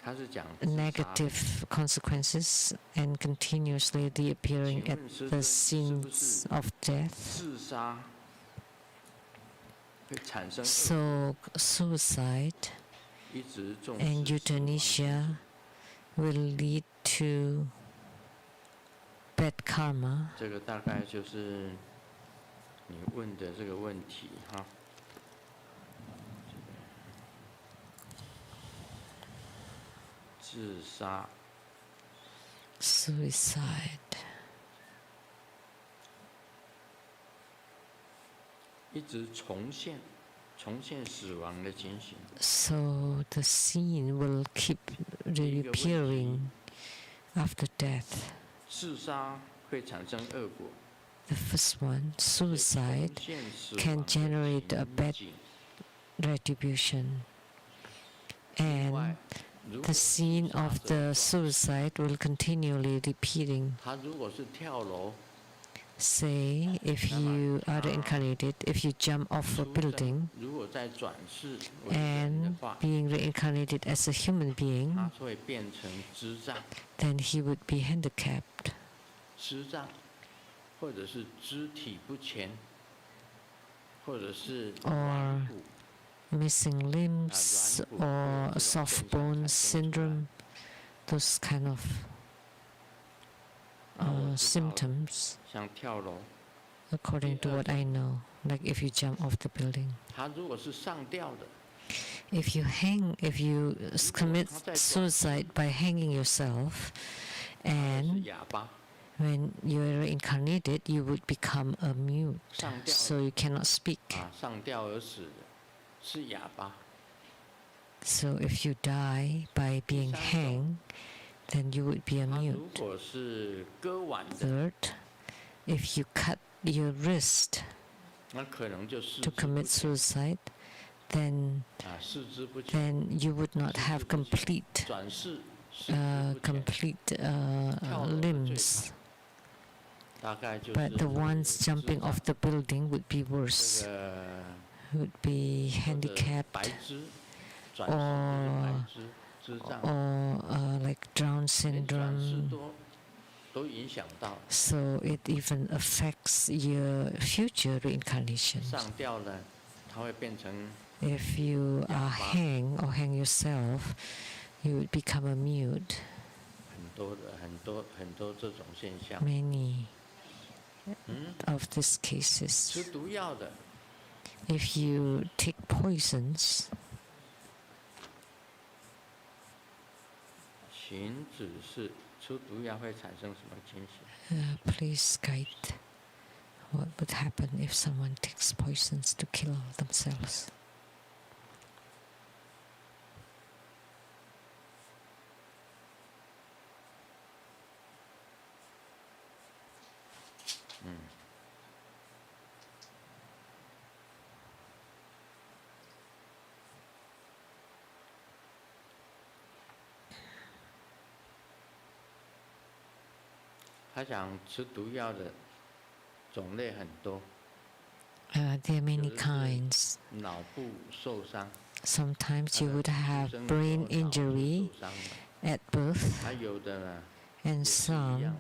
他是讲自杀的 negative consequences and continuously reappearing 请 at 问师 the 尊是不 scenes 是 of death? 自杀会产生 So suicide 一直重 and 视死亡 euthanasia will lead to bad karma. 这个大概就是你问的这个问题哈。自杀 Suicide. 一直重现死亡的情形。 So the scene will keep reappearing after death. 自杀会产生恶果。 The first one, suicide, 重现死 can 亡的 generate a 情 bad 景 retribution. 另外 And 如果 the scene 自杀 of 者 the suicide will continually repeating. 他如果是跳楼， Say, if you are reincarnated, if you jump off a 出生 building 如果在转世为人的 and 话， being reincarnated as a human 他 being, 会变成智障、 then he would be handicapped 失障，或者是肢体不全，或者是 or 软骨 missing limbs or soft bone syndrome, those kind of symptoms, 像跳楼。 according to what I know, like if you jump off the building. 他如果是上吊的， If you commit suicide by hanging yourself 他是 and 哑巴， When you are reincarnated, you would become a mute, 上吊 so you cannot speak. 上吊而死的是哑巴。 So if you die by being hanged, then you would be a 他如 mute. 果是割腕的， Third, if you cut your wrist 那可能就四 to 肢不 commit 全 suicide, then 四肢不全， then you would not have complete 转世四肢不全， complete 跳楼的最 limbs. 大概就 But 是 the ones 智 jumping 障 off the building would be 这 worse, 个 would be 或者 handicapped 白痴，转世就是白痴，智障， or like Down 连转世 syndrome. 都影响到。 So it even affects your future reincarnations. 上吊了，它会变成 If you are hang or hang yourself, you would become a mute. 很多这种现象。 Many of these cases. 吃毒药的， If you take poisons, 请指示吃毒药会产生什么情形？ please guide what would happen if someone takes poisons to kill themselves. 他讲吃毒药的种类很多， There are many 有的是 kinds. 脑部受伤， Sometimes 他 you 的 would have 出生 brain 时候脑是 injury 受伤的， at birth, 还有的呢 and 也是一样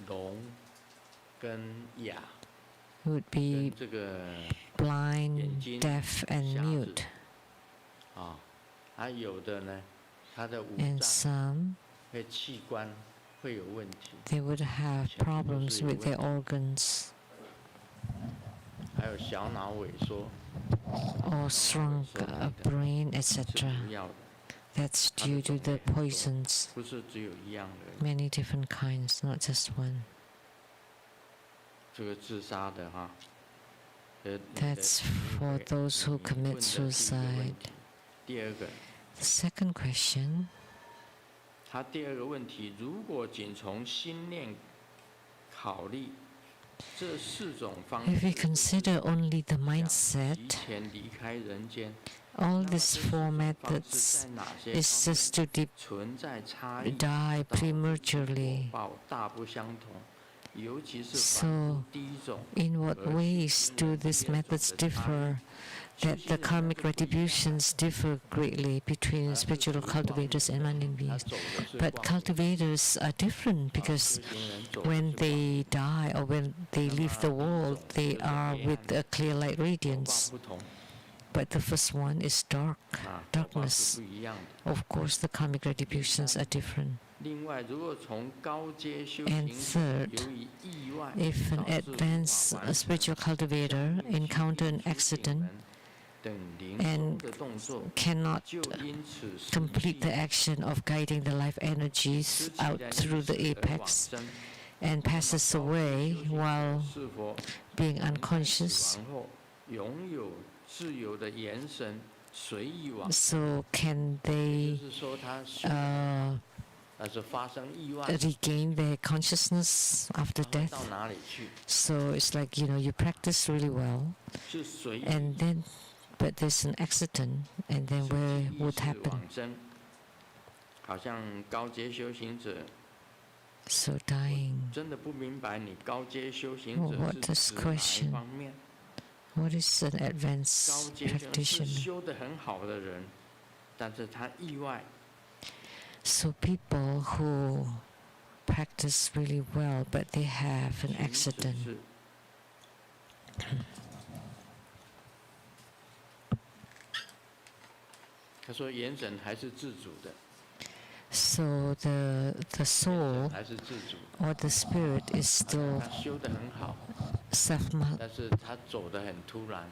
some，聋跟哑 would 跟 be 这个 blind, 眼睛 deaf, and 瞎子 mute. 啊，还有的呢，他的五 And 脏 some, 会器官会有问题， they would have problems with their organs 还有小脑萎缩 or shrunk brain, 是 etc. 毒药的， That's due to the poisons. 不是只有一样的。 Many different kinds, not just one. 这个自杀的哈，That's for those who commit suicide. 第二个， The second question, 他第二个问题，如果仅从心念考虑这四种方 if we 式， consider only the 想 mindset, 提前离开人间， all 那么 these 这 four 四种方 methods 式在哪些 is 方 just 面 to 存在差异， die 导致 prematurely. 果报大不相同，尤其是 So, 凡夫第一种。 In what ways do these methods differ? That the karmic retributions differ greatly between spiritual cultivators and mundane beings. But cultivators are different because when they die or when they leave the world, they are with a clear light 果报 radiance. 不同 But the first one is dark, 啊，果报是 darkness. 不一样的。 Of course, the karmic retributions are different. 另外，如果从高阶修 And 行者 third, 由于意外 If an 导致无法 advanced 完成 spiritual cultivator 生命 encounter an 修行 accident 门等灵 and 修的动作， cannot 就因此失 complete the 去 action of guiding the life 失 energies 去 out 了 through the 意识而往 apex 生， and passes 那么高阶 away 修行者 while 是否 being 能在 unconscious. 死亡后拥有自由的眼神，随意往生？ So can 也 they 就是说，他修 但是发生意外， regain their consciousness after 他会 death? 到哪里去？ So it's like, you practice really well 是随意 and then, but there's an accident and then 是 where 意 would 识 happen? 往生，好像高阶修行者 So dying. 真的不明白你高阶修行 What 者 this 是指哪一 question? 方面？ What is an 高 advanced 阶修是 practitioner? 修得很好的人，但是他意外 So people who practice really well, but they have an 请指 accident. 示。他说：“眼神还是自主的， So the 眼神 soul 还是自主。 or the spirit is still 他修得很好， self. 但是他走得很突然，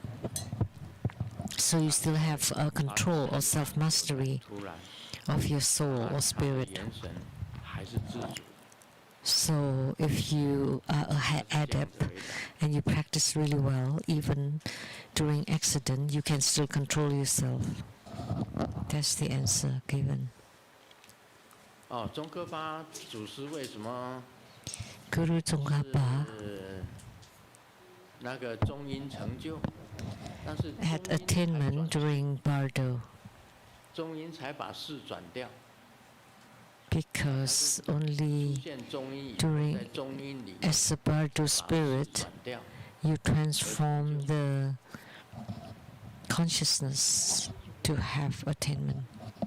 So you still have control or self mastery 突然， of your soul 他 or spirit. 眼神还是自主。So if you are an adept and you practice really well, even during accident, you can still control yourself. That's the answer given. 宗喀巴祖师为什么 Guru Tsongkhapa 那个中阴成就，但是 had attainment during Bardo 中阴才把事转掉。 because only during as a Bardo spirit you transform the consciousness to have attainment.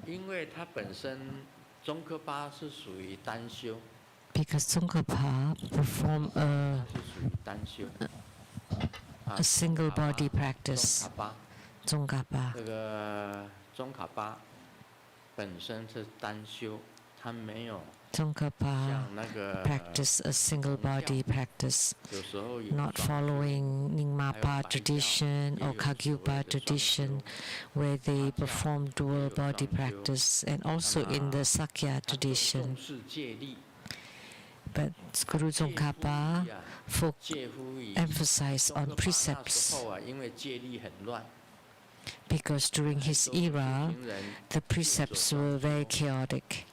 因为它本身宗喀巴是属于单修。 Because Tsongkhapa perform a single body practice. Tsongkhapa. 这个宗喀巴本身是单修，它没有 Tsongkhapa practice a single body practice, not following Nyingmapa tradition or Kagyupa tradition, where they perform dual body practice, and also in the Sakya tradition. But Guru Tsongkhapa emphasized on precepts, because during his era, the precepts were very chaotic,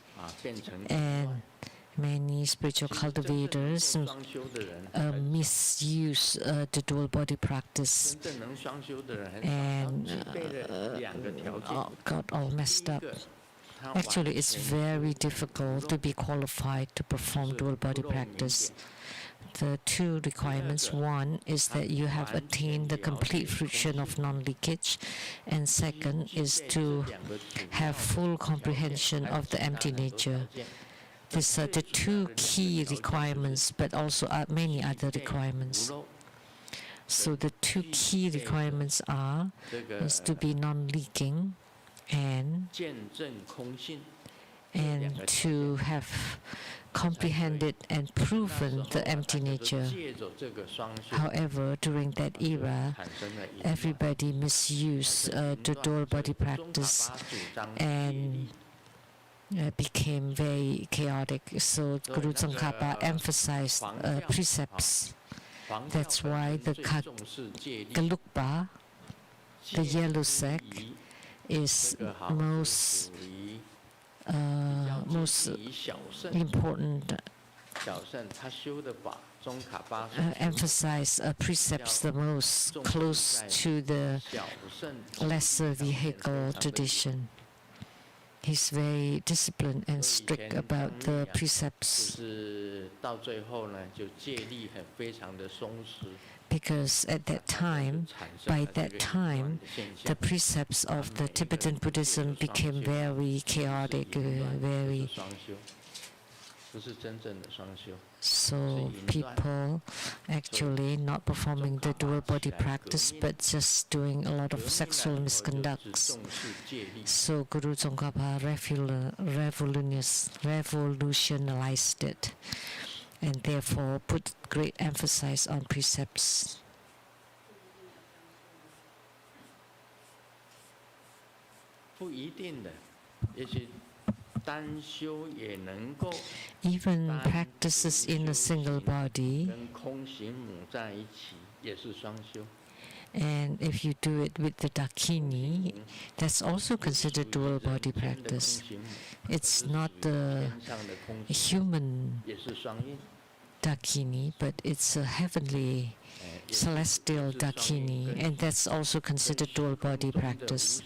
and many spiritual cultivators misuse the dual body practice and got all messed up. Actually, it's very difficult to be qualified to perform dual body practice. The two requirements: one is that you have attained the complete fruition of non-leakage, and second is to have full comprehension of the empty nature. These are the two key requirements, but also many other requirements. So the two key requirements is to be non-leaking and to have comprehended and proven the empty nature. However, during that era, everybody misused the dual body practice and became very chaotic. So Guru Tsongkhapa emphasized precepts. That's why the Gelugpa, the yellow sack, is most important. Emphasize precepts the most close to the lesser vehicle tradition. He's very disciplined and strict about the precepts. Because at that time, by that time, the precepts of the Tibetan Buddhism became very chaotic, very. So people actually not performing the dual body practice, but just doing a lot of sexual misconducts. So Guru Tsongkhapa revolutionized it, and therefore put great emphasis on precepts. Even practices in a single body, and if you do it with the Dakini, that's also considered dual body practice. It's not the human Dakini, but it's a heavenly celestial Dakini, and that's also considered dual body practice.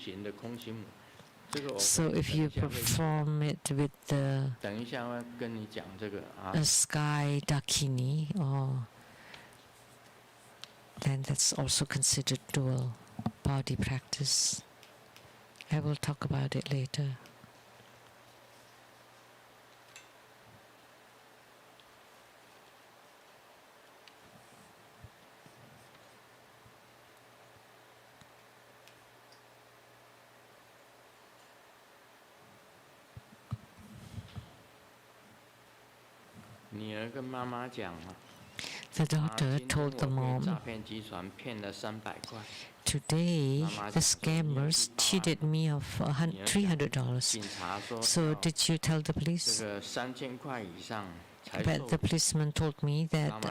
So if you perform it with the sky Dakini, then that's also considered dual body practice. I will talk about it later. The daughter told the mom, "Today the scammers cheated me of $300. So did you tell the police?" But the policeman told me that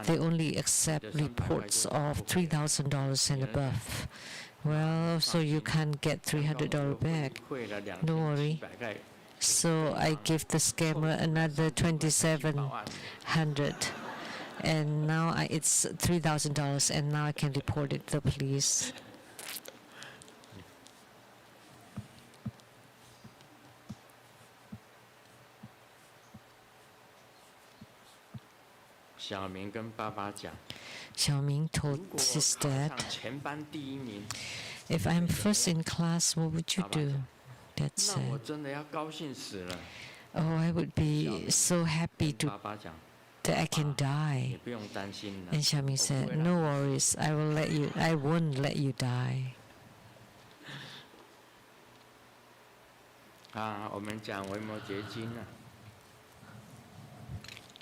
they only accept reports of $3,000 and above. Well, so you can't get $300 back. Don't worry. So I give the scammer another $2,700, and now it's $3,000, and now I can report it to the police. Xiaoming told his dad, if I'm first in class, what would you do? Dad said, oh, I would be so happy that I can die. And Xiaoming said, no worries, I won't let you die.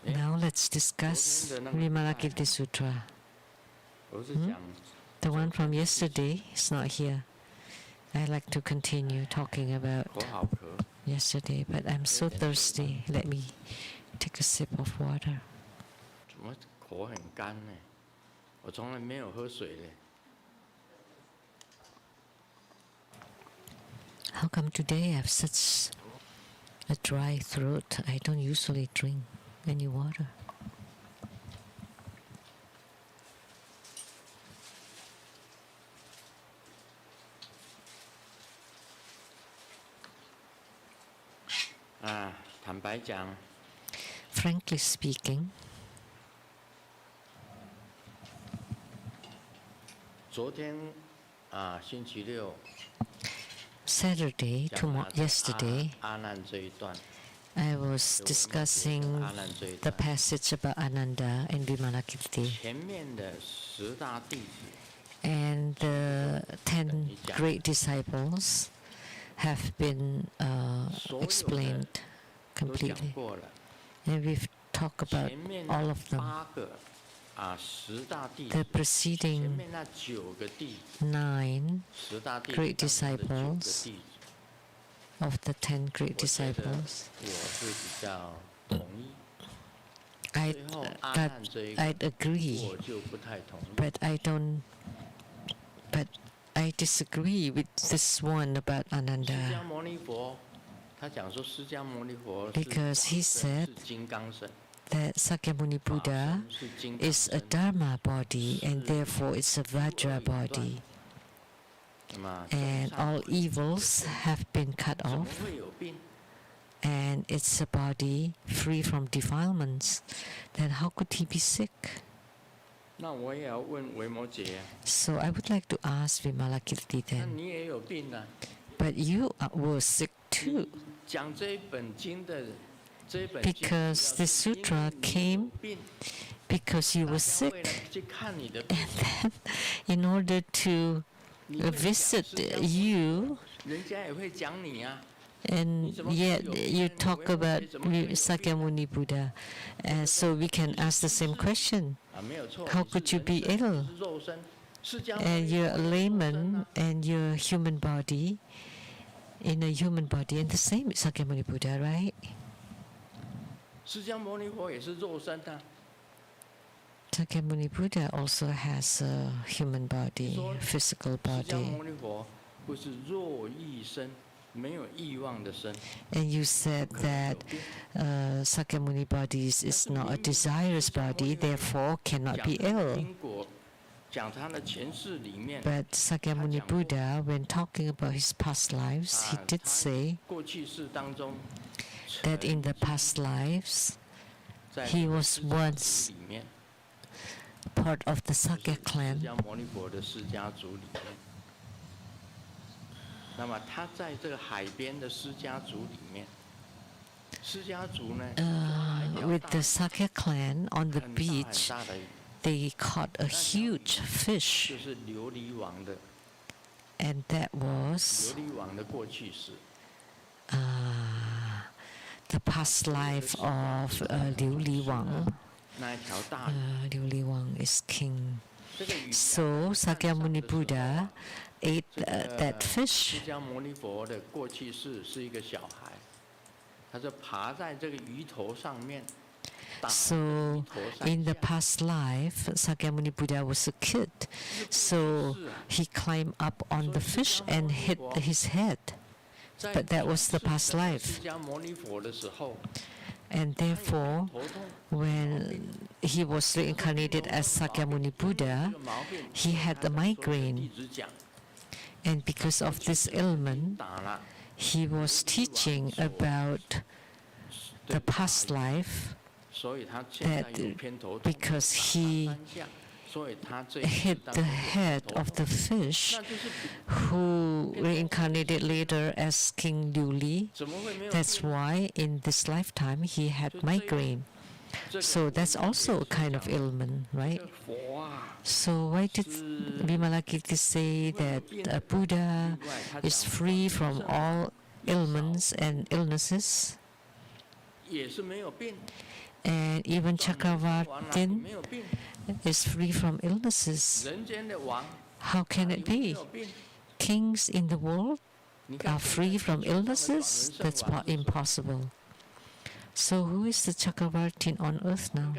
Now let's discuss Vimalakirti Sutra. The one from yesterday is not here. I like to continue talking about yesterday, but I'm so thirsty. Let me take a sip of water. How come today I have such a dry throat? I don't usually drink any water. Frankly speaking, Saturday, yesterday, I was discussing the passage about Ananda and Vimalakirti. And the 10 great disciples have been explained completely. And we've talked about all of them. The preceding 9 great disciples of the 10 great disciples, I'd agree, but I disagree with this one about Ananda, because he said that Sakyamuni Buddha is a Dharma body, and therefore it's a Vajra body, and all evils have been cut off, and it's a body free from defilements. Then how could he be sick? So I would like to ask Vimalakirti then, but you were sick too, because the sutra came because you were sick, and then in order to visit you, and yet you talk about Sakyamuni Buddha, so we can ask the same question. How could you be ill? And you're a layman, and you're a human body, in a human body, and the same is Sakyamuni Buddha, right? Sakyamuni Buddha also has a human body, physical body. And you said that Sakyamuni body is not a desirous body, therefore cannot be ill. But Sakyamuni Buddha, when talking about his past lives, he did say that in the past lives, he was once part of the Sakya clan. With the Sakya clan on the beach, they caught a huge fish, and that was the past life of Liu Li Wang. Liu Li Wang is king. So Sakyamuni Buddha ate that fish. 他就爬在这个鱼头上面。 So, in the past life, Sakyamuni Buddha was a kid. So, he climbed up on the fish and hit his head. But that was the past life. And therefore, when he was reincarnated as Sakyamuni Buddha, he had a migraine. And because of this ailment, he was teaching about the past life, that because he hit the head of the fish who reincarnated later as King Liu Li, that's why in this lifetime he had migraine. So that's also a kind of ailment, right? So why did Vimalakirti say that a Buddha is free from all ailments and illnesses? And even Chakravartin is free from illnesses. How can it be? Kings in the world are free from illnesses? That's impossible. So who is the Chakravartin on earth now?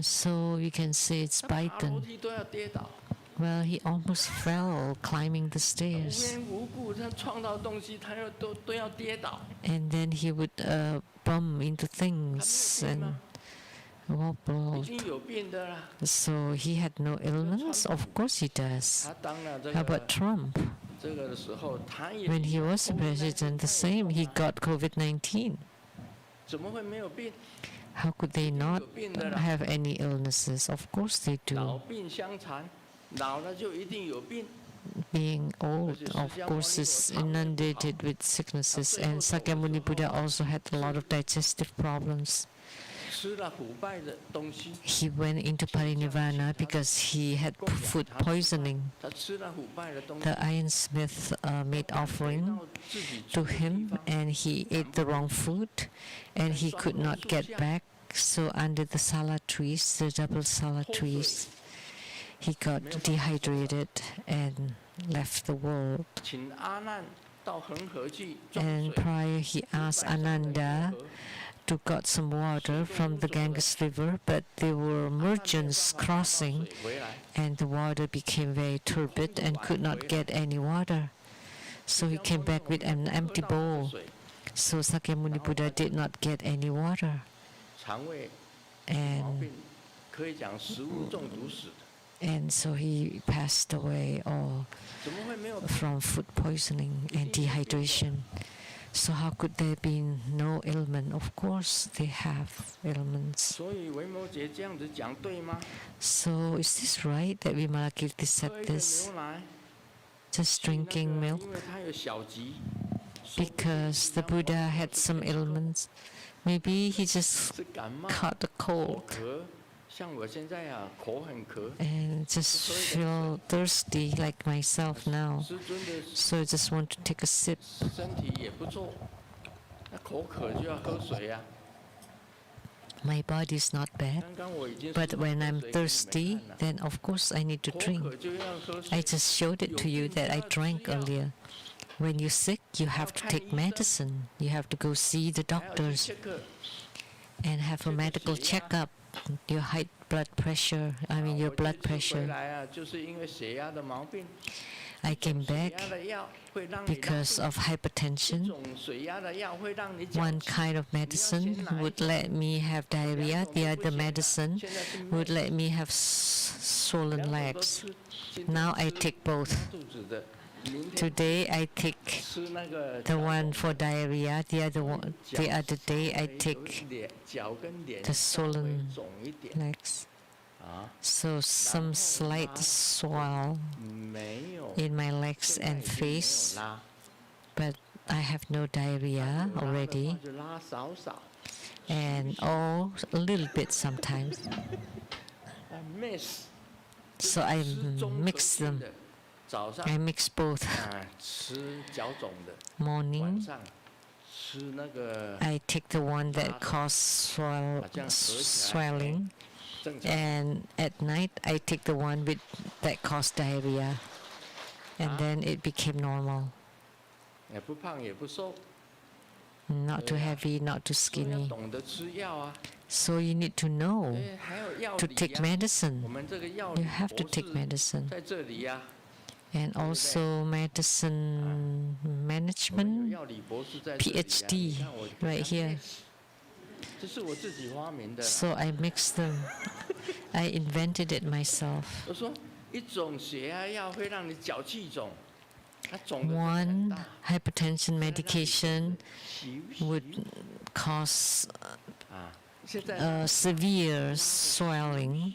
So you can say it's Biden. Well, he almost fell climbing the stairs. And then he would bump into things and wobble. So he had no ailments? Of course he does. How about Trump? When he was president, the same, he got COVID-19. How could they not have any illnesses? Of course they do. Being old, of course, is inundated with sicknesses, and Sakyamuni Buddha also had a lot of digestive problems. He went into parinirvana because he had food poisoning. The ironsmith made offering to him, and he ate the wrong food, and he could not get back. So under the sala trees, the double sala trees, he got dehydrated and left the world. And prior he asked Ananda to get some water from the Ganges river, but there were merchants crossing and the water became very turbid and could not get any water. So he came back with an empty bowl. So Sakyamuni Buddha did not get any water. And so he passed away from food poisoning and dehydration. So how could there be no ailment? Of course they have ailments. So is this right that Vimalakirti said this? Just drinking milk? Because the Buddha had some ailments. Maybe he just caught a cold and just feel thirsty like myself now. So I just want to take a sip. My body is not bad, but when I'm thirsty, then of course I need to drink. I just showed it to you that I drank earlier. When you're sick, you have to take medicine. You have to go see the doctors and have a medical checkup. Your high blood pressure, your blood pressure. I came back because of hypertension. One kind of medicine would let me have diarrhea, the other medicine would let me have swollen legs. Now I take both. Today I take the one for diarrhea, the other day I take the swollen legs. So some slight swell in my legs and face, but I have no diarrhea already, and a little bit sometimes. So I mix them. I mix both. Morning, I take the one that causes swelling, and at night I take the one that caused diarrhea, and then it became normal. 也不胖也不瘦， not too heavy, not too 所以要 skinny. 懂得吃药啊。 So you need to know 对，还有药 to 理 take 呀、 medicine. 我们这个药 You 理 have to 博 take 士 medicine. 在这里呀、 And also medicine 我们有 management 药理博士在这里呀、 PhD 你看我跟 right 他 here. mix， 这是我自己发明的啦。 So I mixed them. I invented it myself. 我说一种血压药会让你脚气肿，它肿的很 One 大， hypertension 它让你 medication 洗 would cause 啊，现在 severe swelling,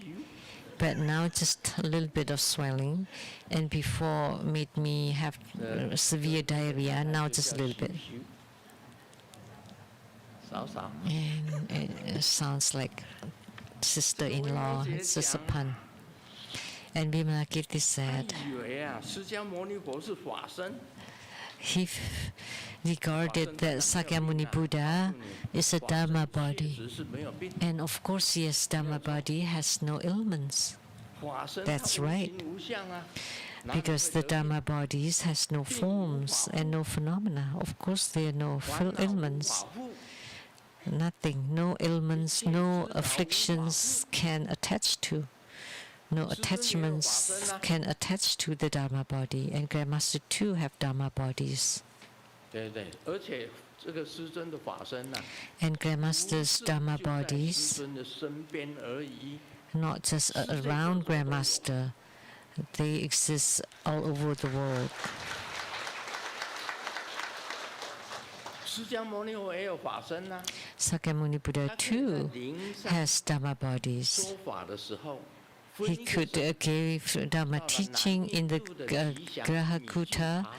but now just a little bit of swelling, and before made me have severe diarrhea, now just a little bit. 少少。 And it sounds like sister-in-law. It's just a pun. And Vimalakirti 他 said 以为啊，释迦牟尼佛是法身， he regarded that Sakyamuni Buddha is a Dharma 确 body. 实是没有病。 And of course, yes, Dharma body has no ailments 法身 That's 它无 right. 形无相啊，哪里 because 会 the 得病 Dharma bodies has no forms and no phenomena. Of course, there are no 烦恼无 ailments. 法护 Nothing, no ailments, no afflictions can attach to. No attachments can attach to the Dharma body. And Grandmaster too have Dharma bodies. 对对，而且这个师尊的法身呐、 And 不 Grandmaster's 是 Dharma 就在师 bodies, 尊的身边而已。 not just around Grandmaster, they exist all over the world. 释迦牟尼佛也有法身呐、 Sakyamuni Buddha 他可以在 too 灵上 has Dharma bodies. 说法的时候，分 He 一个 could 身 give Dharma 到了 teaching in the 南印度的吉祥米具 Grahakuta 塔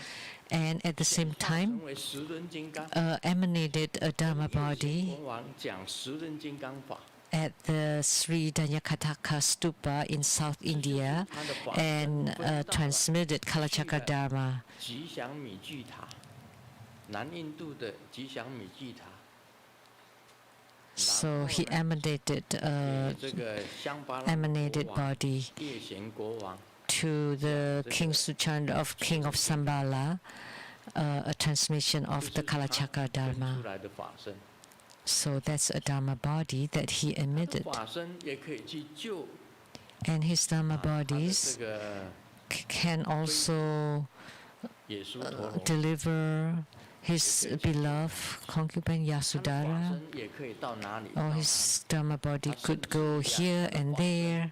and at the same 显化 time 成为十轮金刚。 emanated a Dharma 跟月贤 body 国王讲十轮金刚法， at the Sri Danyakataka Stupa in South India 他的法身 and 分到了 transmitted Kalachakra Dharma. 吉祥米具塔，南印度的吉祥米具塔。 So he 然后呢 emanated 给这个香巴拉国 emanated 王 body 月贤国王 to the King Suchanda of King of Sambala, a transmission 就 of 是 the 他 Kalachakra 分 Dharma. 出来的法身。 So that's a Dharma body that he 他的 emitted. 法身也可以去救 And his Dharma 他的 bodies 这个 can also 耶稣陀罗。 deliver his beloved concubine 他的法 Yasudhara, 身也可以到哪里？ or 到哪里 his Dharma body could go here and there.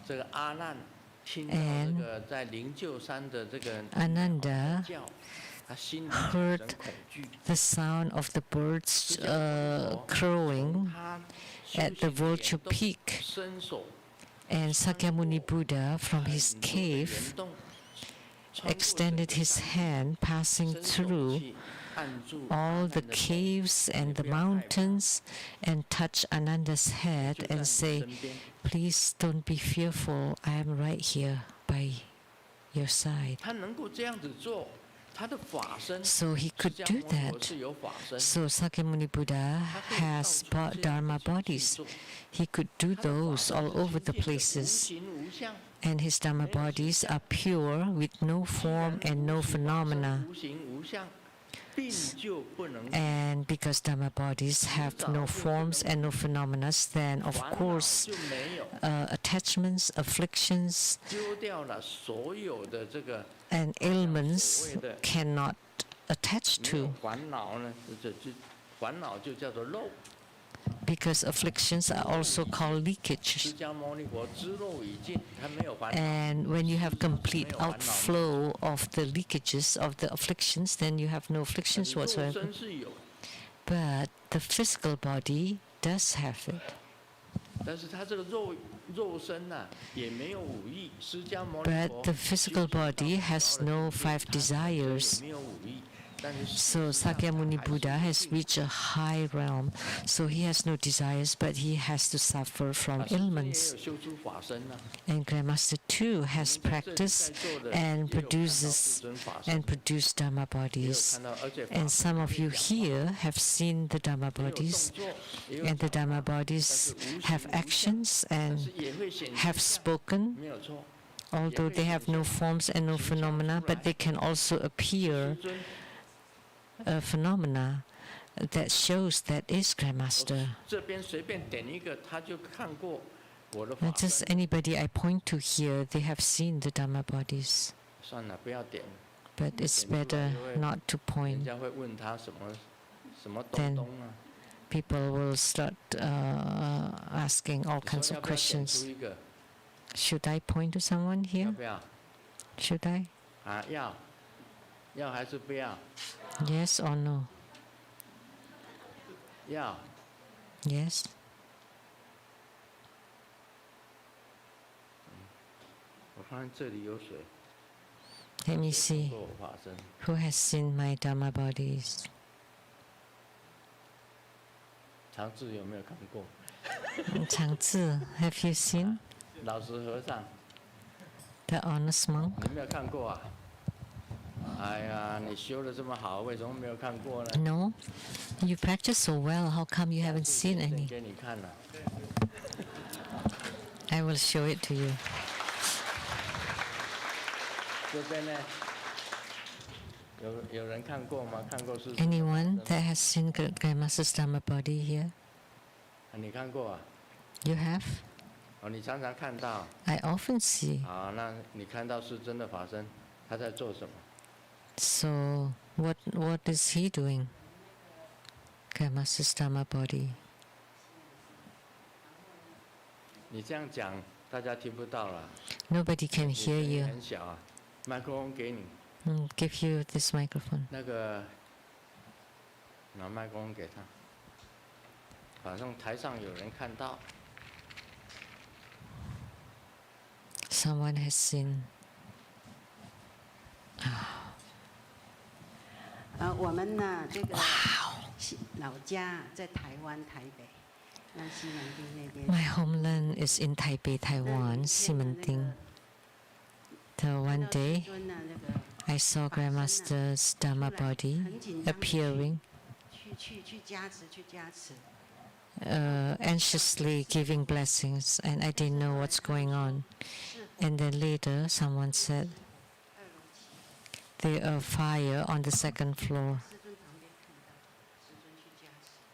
这个阿难听到 And 这个在灵鹫山的这个 Ananda 叫，他心里 heard 很恐惧。 the sound of the birds crowing 他 at the 修行的 Vulture 岩洞 Peak, 伸手 and Sakyamuni Buddha from 很 his 多的 cave 岩洞穿过 extended 整个 his 山 hand, passing 伸手 through 去按住 all 阿 the 难的手 caves and the 不要害怕。 mountains and touch Ananda's head 就在 and 你 say, 身边。 please don't be fearful, I am right here by your side. 他能够这样子做，他的法身， So he 释 could 迦 do 牟尼佛 that. 是有法身， So Sakyamuni Buddha 他可以到 has 处这样 Dharma 子去 bodies. 做 He could do 他的法 those 身 all 是 over 清 the 净的无 places. 形无相， And his Dharma bodies are pure with no 既 form 然 and no 无形法身 phenomena. 无形无相，病就不能 And because Dharma bodies have no forms and no phenomena, then of 烦恼 course 就没有， attachments, afflictions, 丢掉了所有的这个 and ailments cannot attach 没有 to. 烦恼呢，烦恼就叫做漏。 Because afflictions are also called 释 leakages. 迦牟尼佛知漏已尽，他没有烦恼。 And when you have complete 没有烦恼 outflow of the leakages of the afflictions, then you have no 但 afflictions 是肉 whatsoever. 身是有， But the physical body does have it. 但是他这个肉身呐、也没有五欲。释迦牟尼 But 佛 the physical body has no 5 desires. 也没有五欲，但是 So Sakyamuni Buddha has reached a high realm. So he has no desires, but he has to suffer from 也 ailments. 有修出法身呐、 And Grandmaster too has 我们在这里 practiced 在座的 and 也有看到 produces 世尊法身 and produced Dharma 也有 bodies. 看到，而且法 And 身 some of 可以 you 讲话 here have seen the Dharma 也有动 bodies, 作也有 and the 讲 Dharma 话 bodies 但是无 have 形无相 actions 但 and 是也会显 have 现 spoken, 没有错。 although they have no forms and no phenomena, but they can also 师 appear 尊 a phenomena that shows that is Grandmaster. 这边随便点一个，他就看过我的法 Just 身。 anybody I point to here, they have seen the Dhamma bodies. 算了，不要点， But it's better not to 人 point. 家会问他什么东东啊？ People will start asking all 你 kinds 说 of 要不要点 questions. 出一个？ Should I point to someone 要 here? 不要？ Should I? 啊，要还是不要？ Yes or no? 要。 Yes. 我发现这里有水。 Let me 有 see 看过我法身。 who has seen my Dhamma bodies. 长治有没有看过？ Changzi, have you seen 老实和尚， the honest monk? 你没有看过啊？哎呀，你修的这么好，为什么没有看过呢？ No? You practice so well, how come you haven't seen 先 any? 给你看了。 I will show it to you. 这边呢，有人看过吗？看过是？ Anyone that has seen Grandmaster's Dhamma body here? 你看过啊？ You have? 哦，你常常看到。 I often see. 好，那你看到是真的法身，他在做什么？ So, what is he doing? Grandmaster's Dhamma body. 你这样讲，大家听不到了。 Nobody can 你 hear 声音 you. 很小啊，麦克风给你。 Give you this microphone. 那个，拿麦克风给他。反正台上有人看到。 Someone has seen. 我们呢，这个老家在台湾台北，那西门町那边。 My homeland is in Taipei, Taiwan, Ximending. The one day, I saw Grandmaster's Dhamma body appearing, 去加持，anxiously giving blessings, and I didn't know what's going on. And then later, someone said, there are fire on the second floor.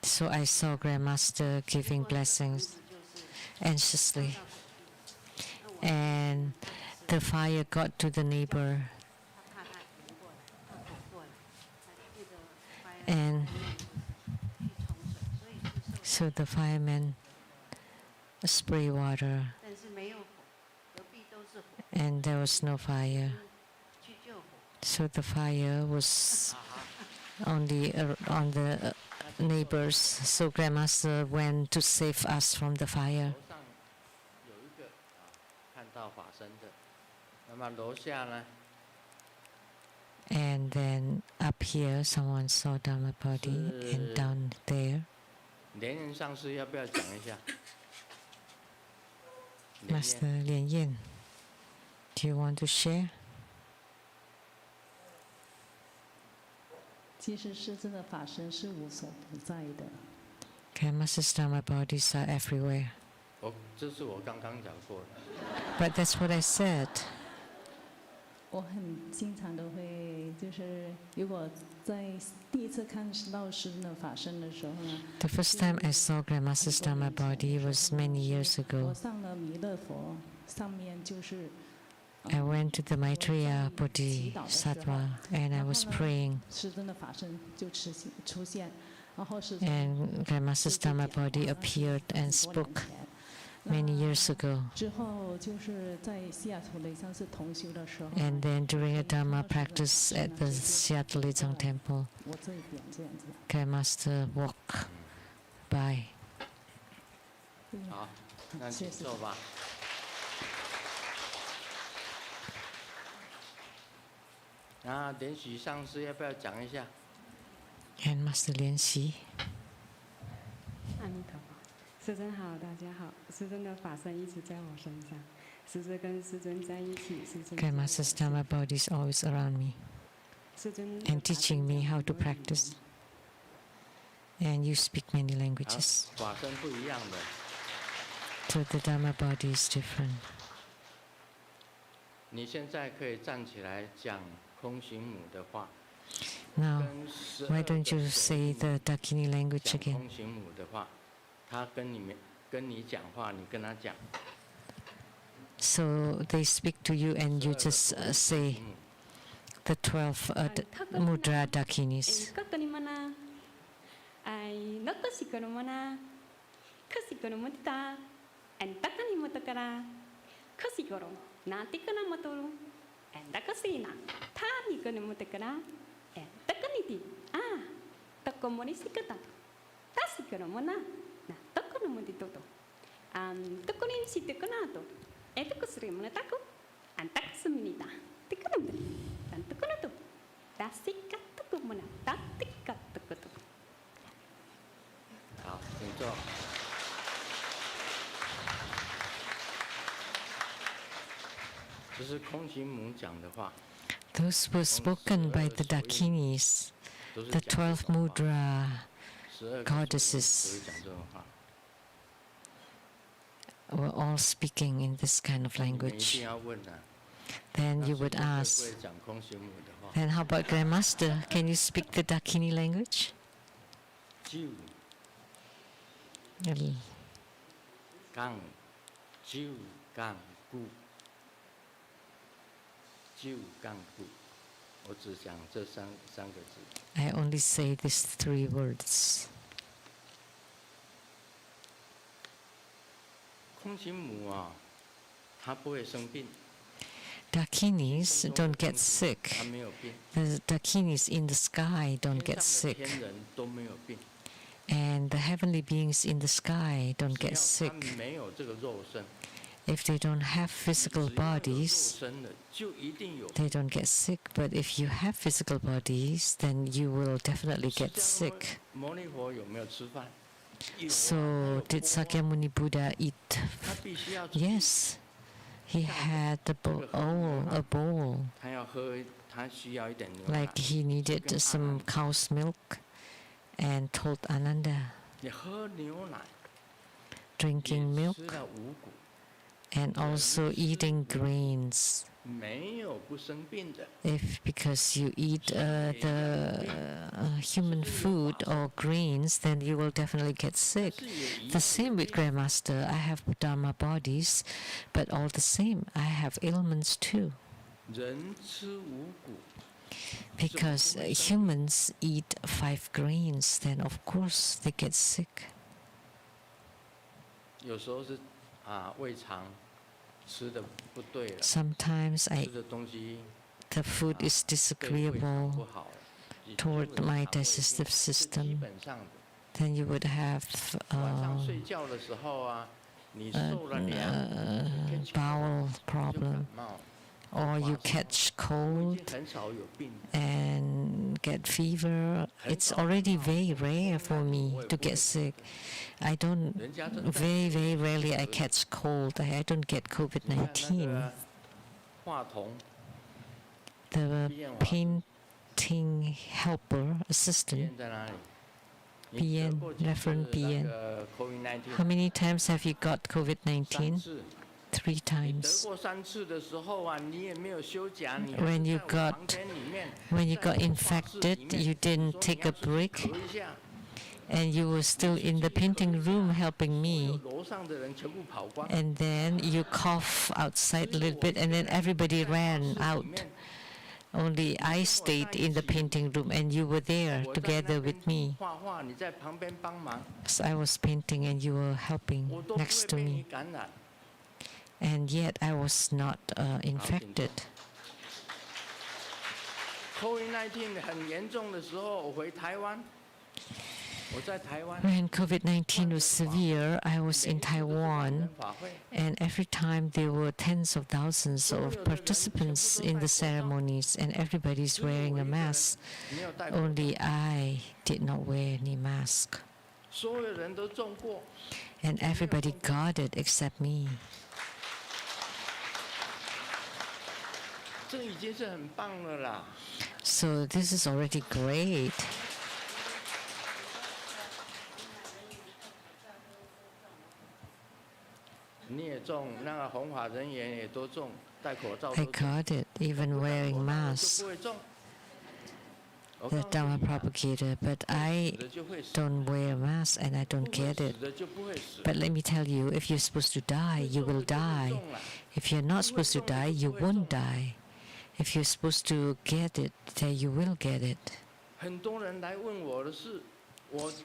So I saw Grandmaster giving blessings anxiously. And the fire got to the neighbor. And so the firemen spray water, 但是没有火，隔壁都是火， and there was no fire. 去救火。 So the fire was only on the neighbors. So Grandmaster went to save us from the fire. 楼上有一个看到法身的，那么楼下呢？ And then up here, someone saw Dhamma body, and down there, 莲人上师要不要讲一下？莲叶 Master Lian Yin. Do you want to share? 其实世尊的法身是无所不在的。 Grandmaster's Dhamma bodies are everywhere. 这是我刚刚讲过的。 But that's what I said. 我很经常都会，就是如果在第一次看到世尊的法身的时候呢， The first time I saw Grandmaster's Dhamma body was many years 我 ago. 上了弥勒佛，上面就是。 I went to the Maitreya Bodhisattva and I was praying, 世尊的法身就出现，然后是 and Grandmaster's Dhamma body appeared and spoke many years ago. 之后就是在西雅图雷上是同修的时候， And then during a Dhamma practice at the Seattle Lizang Temple, 我这一点这样子。 Grandmaster walked by. 好，那请坐吧。那莲许上师要不要讲一下？ And Master Lian Xi. 阿弥陀佛，师尊好，大家好。师尊的法身一直在我身上，师尊跟师尊在一起，师尊。 Grandmaster's Dhamma body is always around me 师尊 and teaching me how to practice. And you speak many 啊 languages. 法身不一样的。 So the Dhamma body is different. 你现在可以站起来讲空行母的话， Now, why don't you say the Dakini language 讲 again? 空行母的话，他跟你讲话，你跟他讲。 So they speak to you and you just say the 12 mudra Dakinis. Kakanimana, ay nakasikarumana, kasikarumatta, and takanimotakara, kasikoro, natikanamaturu, and takasina, tanikanamotakara, and takaniti, takomorisikata, tasikarumana, na takanamotitoto, takonin sitikanato. Itu kesering menetaku, antak seminita, tikunum, dan tikunutu, dasikat tuku mana, tatikat tukutu. 好，请坐。这是空行母讲的话。 Those were spoken by the Dakinis, the 12 mudra goddesses. Were all speaking in this kind of language. Then you would ask, then how about Grandmaster? Can you speak the Dakini language? I only say these 3 words. 空行母啊，它不会生病。 Dakinis don't get sick. 它没有病。 The Dakinis in the sky don't get 天 sick. 人都没有病。 And the heavenly beings in the sky don't 只 get 要 sick. 他们没有这个肉身， If they don't have physical 只要有肉 bodies, 身的就一定有。 they don't get sick. But if you have physical bodies, then you will definitely get 释迦 sick. 牟尼佛有没有吃饭？有啊 So did Sakyamuni Buddha eat? 他必须要吃。 Yes, he had a bowl, 他要喝，他需要一点牛奶。 like he needed some cow's milk, and told Ananda, 你喝牛奶， drinking 也 milk 吃了五谷， and also eating grains. 没有不生病的。 If because you eat the human food or grains, then you will definitely get sick. 是也一 The same with Grandmaster. I have Dharma bodies, but all the same, I have ailments too. 人吃五谷， Because humans eat 5 grains, then of course they get sick. 有时候是胃肠吃的不对了， Sometimes 吃的东西 the food is 对胃肠 disagreeable 不好， toward 就 my 肠胃病 digestive 是基 system. 本上的。 Then you would have 晚上睡觉的时候你受了凉， bowel 就感 problem, 冒， or you catch 我 cold 已经很少有病。 and get fever. It's already very rare for me to get sick. I don't, 人家真的 very, very rarely I catch cold. I don't get 你看那 COVID-19. 个话筒 The 鼻炎瓦 painting helper, 鼻 assistant, 炎在哪里？你得 PN 过几次 Reverend 那 PN 个 COVID-19？ how many times have you got 3 COVID-19? 次。 3你得 times. 过3次的时候你也没有休假，你 When 还 you 是在我 got- 房间里面， When you 在 got 我画室里 infected, 面 you didn't 说 take 你 a 要出去 break, 咳一下 and you were still in the painting room helping 所有 me. 楼上的人全部跑光， And then you cough outside a little bit, and then everybody 在画 ran 室里 out. 面 Only I stayed in the painting room, and you were there 我在 together 那 with 边 me. 画画，你在旁边帮忙， So I was painting, and you were helping 我都不 next 会 to 被 me. 你感染。 And yet I was not infected. COVID-19 很严重的时候，我回台湾，我在台湾， When COVID-19 was severe, I was 每 in 一次都是万 Taiwan, 人法会， and every time there were tens of thousands of participants in the ceremonies, and everybody's 只有我 wearing 一 a 个人 mask. 没有戴口罩， Only I did not wear any mask, 所有人都中过。 and everybody got it except me. 这已经是很棒了啦！ So this is already great. 你也中，那个弘法人员也都中，戴口罩 I 都中， got it, even 不戴 wearing 口罩的就 masks. 不会中。the Dharma propagator, but I don't wear a mask and I don't get it. But let me tell you, if you're supposed to die, you will die. If you're not supposed to die, you won't die. If you're supposed to get it, then you will get it.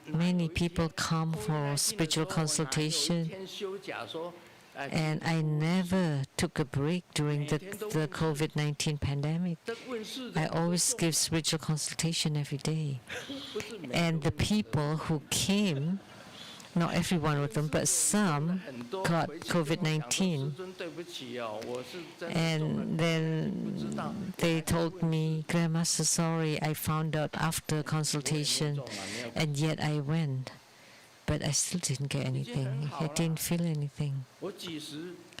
Many people come for spiritual consultation, and I never took a break during the COVID-19 pandemic. I always give spiritual consultation every day. And the people who came, not every one of them, but some got COVID-19. And then they told me, Grandmaster, sorry, I found out after consultation, and yet I went. But I still didn't get anything. I didn't feel anything.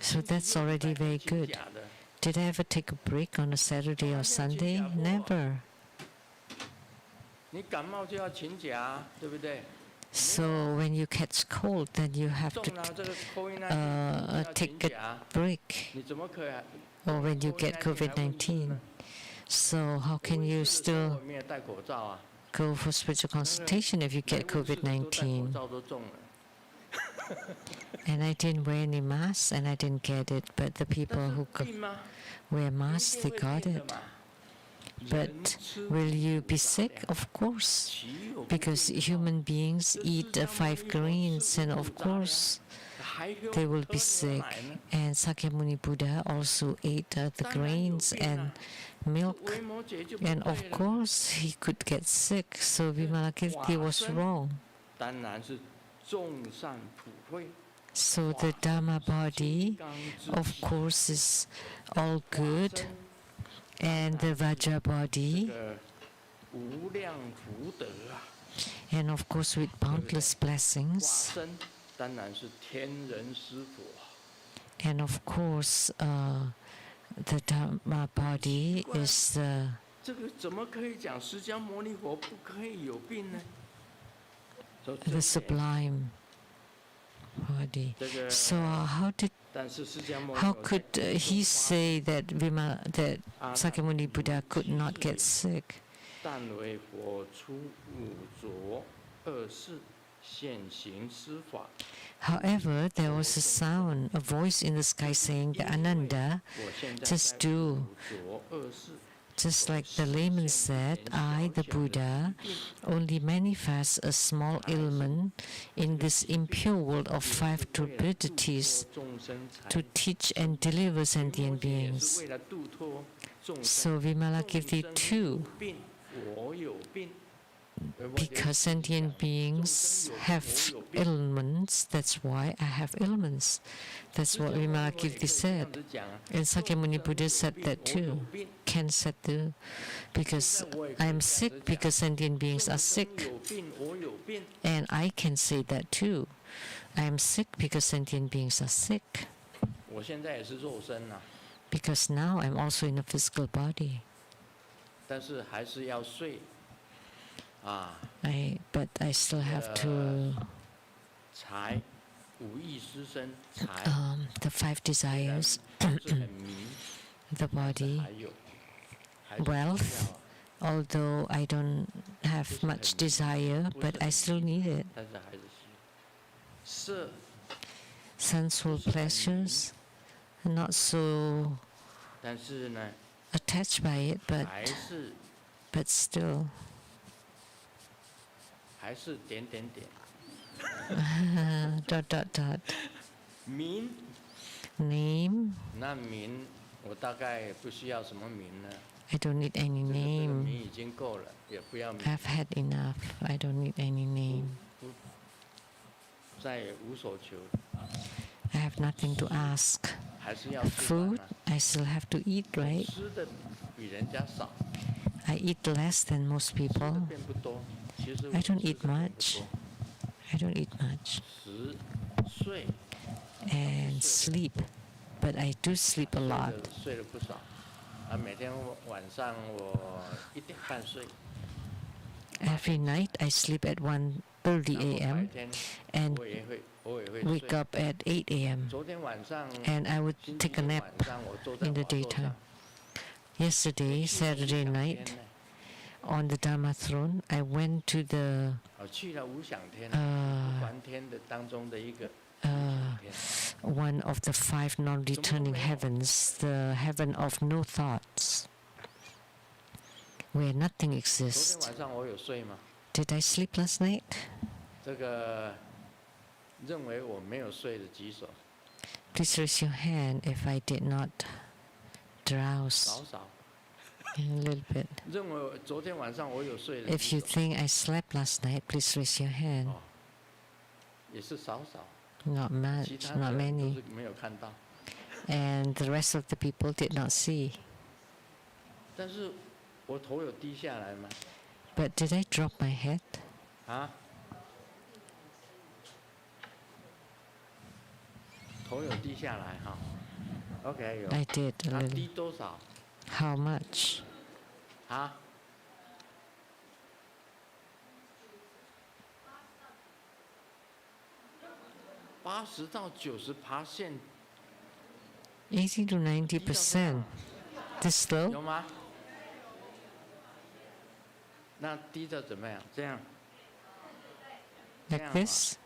So that's already very good. Did I ever take a break on a Saturday or Sunday? Never. So when you catch cold, then you have to take a break. Or when you get COVID-19. So how can you still go for spiritual consultation if you get COVID-19? And I didn't wear any masks and I didn't get it, but the people who wear masks, they got it. But will you be sick? Of course, because human beings eat 5 grains, and of course they will be sick. And Sakyamuni Buddha also ate the grains and milk, and of course he could get sick. So Vimalakirti was wrong. So the Dharma body, of course, is all good, and the Vajra body, and of course with boundless blessings, and of course the Dharma body is the sublime body. So how could he say that Sakyamuni Buddha could not get sick? However, there was a sound, a voice in the sky saying that Ananda, just do. Just like the layman said, I, the Buddha, only manifest a small ailment in this impure world of 5 turbidities to teach and deliver sentient beings. So Vimalakirti too, because sentient beings have ailments, that's why I have ailments. That's what Vimalakirti said. And Sakyamuni Buddha said that too. Ken said too. Because I am sick because sentient beings are sick. And I can say that too. I am sick because sentient beings are sick. Because now I'm also in a physical body. But I still have to the 5 desires, the body, wealth, although I don't have much desire, but I still need it. Sensual pleasures, not so attached by it, but still. Name. I don't need any name. I've had enough. I don't need any name. I have nothing to ask. Food, I still have to eat, right? I eat less than most people. I don't eat much. I don't eat much. And sleep, but I do sleep a lot. Every night I sleep at 1:30 a.m. and wake up at 8 a.m. and I would take a nap in the daytime. Yesterday, Saturday night, on the Dharma throne, I went to the 去了无想天，无还天的当中的一个无想天。 one of the 5 non-returning heavens, the heaven of no thoughts, where nothing 昨 exists. 天晚上我有睡吗？ Did I sleep last night? 这个认为我没有睡的举手， Please raise your hand if I did not drowse 少少。 a little bit. 认为我昨天晚上我有睡的 If 举 you 手， think I slept last night, please raise your hand. 也是少少。 Not 其 much, 他 not 的都 many. 是没有看到。 And the rest of the people did not see. 但是我头有低下来吗？ But did I drop my head? 啊？头有低下来哈。OK 有。 I did a 它 little. 低多少？ How much? 啊？80到90%， 80 to 90%. This low? 有吗？那低的怎么样？这样， Like this?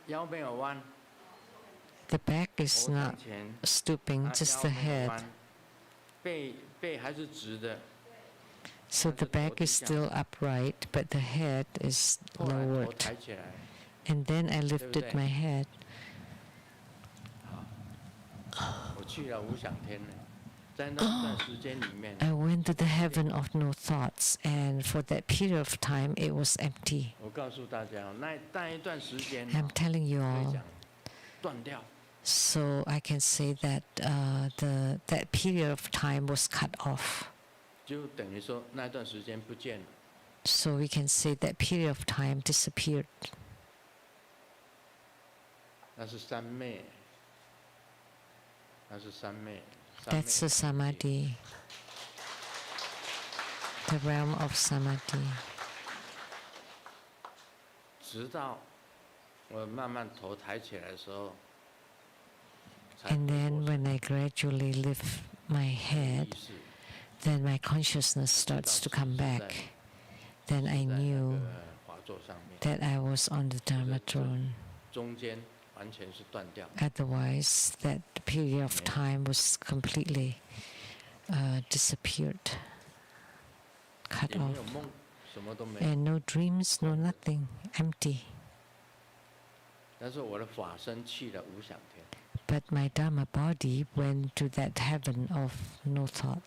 腰没有弯， The back is 头 not 向前， stooping, 啊 just 腰 the 没有 head. 弯，背还是直的。 So the back is still upright, but the head is 后来头 lowered. 抬起来， And then I lifted my head. 我去了无想天呢，在那段时间里面， I went to the heaven of no thoughts, and for that period of time, it was empty. 我告诉大家，那一段时间， I'm telling you 可以 all, 讲断掉。 so I can say that that period of time was cut off. 就等于说那段时间不见了。 So we can say that period of time disappeared. 那是三昧，那是三昧。 That's a samadhi, the realm of samadhi. 直到我慢慢头抬起来的时候，才 And then when I gradually lift my 意 head, 识 then my consciousness starts to come back. Then I 在那 knew 个华座上面， that I was on the Dharma throne. 中间完全是断掉。 Otherwise, that period of time was completely disappeared, cut 也没 off. 有梦，什么都没有。 And no dreams, no nothing, empty. 但是我的法身去了无想天， But my Dharma body went to that heaven of no thought.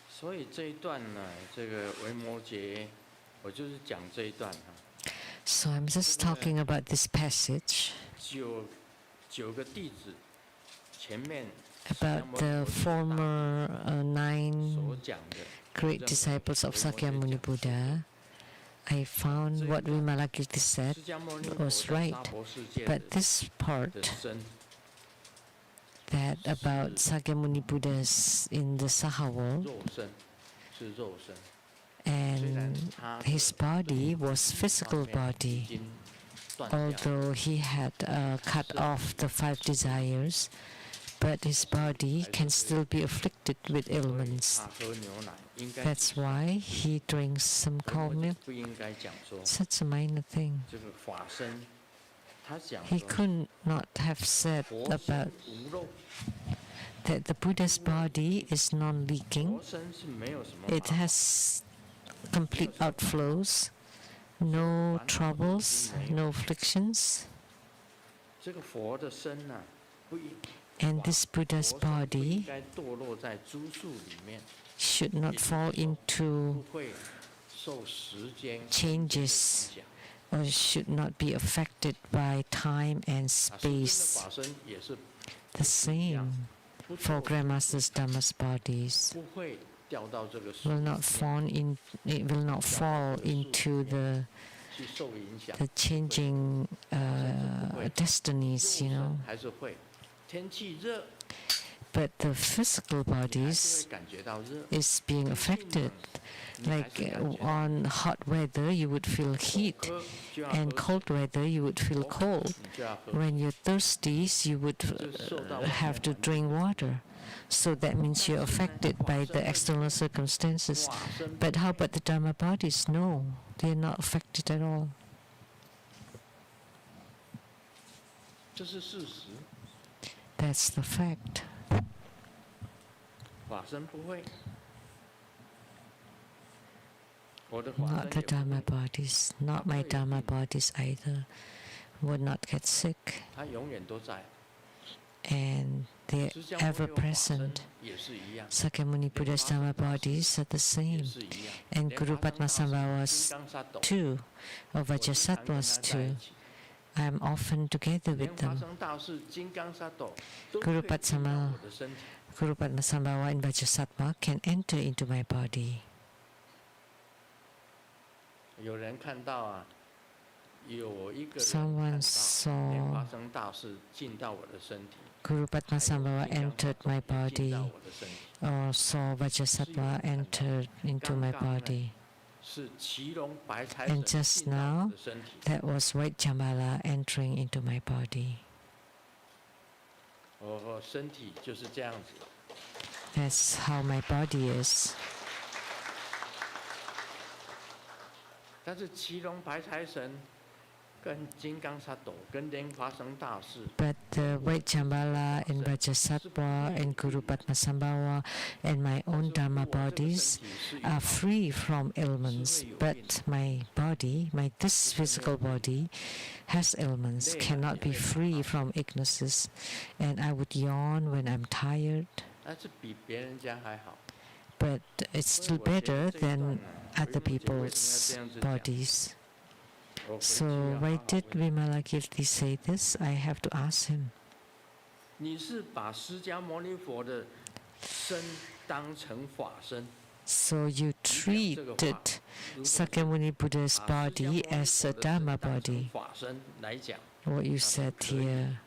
所以这一段呢，这个维摩诘，我就是讲这一段哈。 So I'm just talking about this passage 九个弟子前面 about the former 9所讲的 great disciples of Sakyamuni Buddha. I found what Vimalakirti said 释迦牟尼 was 佛在 right, 娑婆世界 but this part 的身， that about Sakyamuni Buddhas in the Saha world 肉身是肉身， and his body was physical 已 body, 经断掉。 although he had cut off the 5 desires, but his body can still be afflicted with 所以 ailments. 他喝牛奶应该 That's why he drinks some 维 cold 摩诘 milk. 不应该讲说 Such a minor thing. 这个法身，他讲 He 说 could not have said 佛 about 身无肉， that the Buddha's body is non-leaking. 佛身是没有什么 It 麻烦 has complete outflows, no troubles, no afflictions. 这个佛的身呢，不应 And this Buddha's 佛身不应 body 该堕落在诸树里面， should not fall 不 into 会受时间 changes 影响。 or should not be affected by time and 啊，世尊的 space. 法身也是 The same 不 for 堕 Grandmaster's Dhamma's bodies. 不会掉到这个树 Will 里 not 面 fall in. It will not fall into the 去受影响。 changing destinies. 肉 You know. 身还是会，天气热， but the physical 你还是 bodies 会感觉到热。 is being affected. 你还 Like 是感觉到 on hot weather, you would feel heat, 渴就要 and 喝 cold weather, you would feel 口渴 cold. 你就要喝。 When you're thirsty, you would have to drink water. So that means you're affected by the external circumstances. 化身 But how about the Dharma bodies? No, they're not affected at all. 这是事实， That's the fact. 法身不会。我的法身 Not 也 the 不 Dharma 会， bodies, not my Dharma bodies either, would not get sick, 它永远都在。 and they're 释迦牟尼 ever 有法身 present. 也是一样， Sakyamuni Buddha's Dharma bodies are the 也 same, 是一样。 and 连 Guru 法身 Padma 大 Sambhava's 师金刚萨埵， too, or 我经常跟 Vajrasattva's 他在一 too. 起。 I'm often together 连 with 法 them. 身大师金刚萨埵都 Guru 可以进到 Padma 我的身体。 Guru Padma Sambhava and Vajrasattva can enter into my body. 有人看到啊，有一个人 Someone 看到莲 saw 花生大师进到我的身体， Guru Padma 还有 Sambhava 金刚 entered 萨埵 my 也进 body, 到我的身体， or saw Vajrasattva entered into my body. 是骑龙白财 And 神 just 进到我 now, 的身体。 that was White Jambala entering into my body. 我身体就是这样子。 That's how my body is. 但是骑龙白财神跟金刚萨埵跟莲花生大士， But the White Jambala and Vajrasattva and Guru Padma Sambhava and my own Dharma bodies are free from ailments. But my body, this physical body, has ailments, cannot be free from illnesses. And I would yawn when I'm tired. 但是比别人家还好。 But it's still better than other people's bodies. 我回去 So 要好 why 好 did 问 Vimalakirti say this? I have to ask him. 你是把释迦牟尼佛的身当成法身， So you treated 如果 Sakyamuni Buddha's 把释迦牟 body 尼 as a 佛的身 Dharma 当成 body, 法身来讲， what you said here,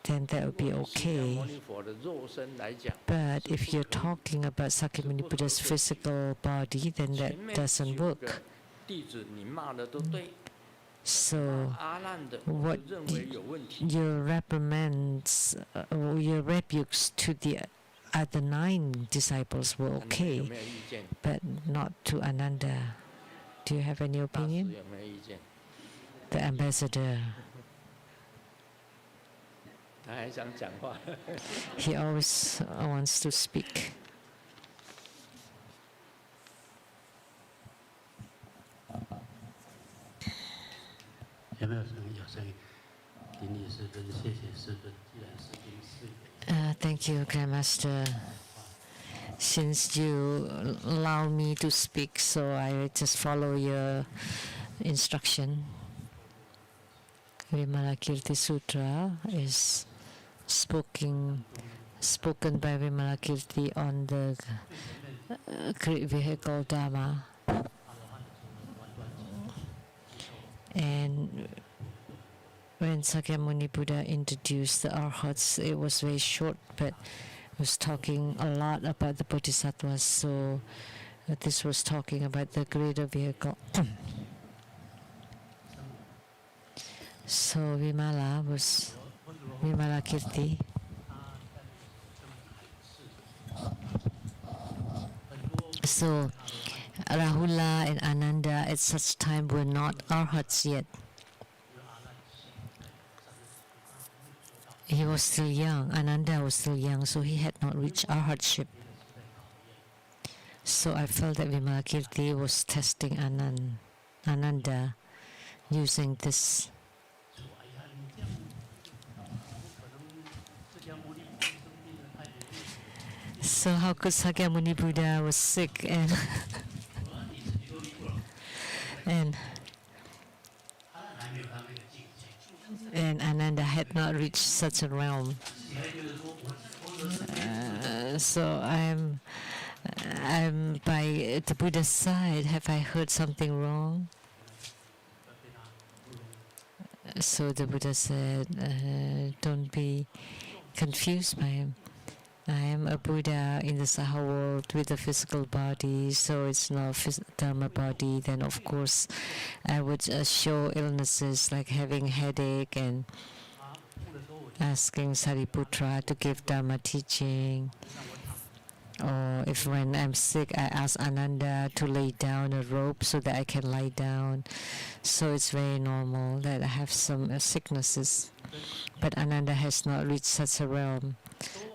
then that 如 would be 果是释迦牟 okay. 尼佛的肉身来讲， But 是 if 不 you're 可以 talking about Sakyamuni Buddha's physical body, then 前 that 面 doesn't 9 work. 个弟子你骂的都对， So 阿难的我 what 就认为有问题。 your reprimands, your rebukes to the other 9 disciples were 你们有 okay, 没有意见？ but not to Ananda. Do you have any 大师 opinion? 有没有意见？ The ambassador, 他还想讲话。 he always wants to speak. 有没有声音？有声音。顶礼师尊，谢谢师尊。既然是顶誓言， Thank you, Grandmaster. Since you allow me to speak, so I just follow your instruction. Vimalakirti Sutra is spoken by Vimalakirti on the great vehicle Dharma. And when Sakyamuni Buddha introduced the arhats, it was very short, but was talking a lot about the bodhisattvas. So this was talking about the greater vehicle. So Vimalakirti. So Rahula and Ananda at such time were not arhats yet. He was still young. Ananda was still young, so he had not reached arhatship. So I felt that Vimalakirti was testing Ananda using this. So how could Sakyamuni Buddha was sick and and Ananda had not reached such a realm. So I'm by the Buddha's side. Have I heard something wrong? So the Buddha said, don't be confused by him. I am a Buddha in the Saha world with a physical body, so it's not Dharma body, then of course I would show illnesses like having headache and asking Sariputra to give Dharma teaching. Or if when I'm sick, I ask Ananda to lay down a rope so that I can lie down. So it's very normal that I have some sicknesses. But Ananda has not reached such a realm.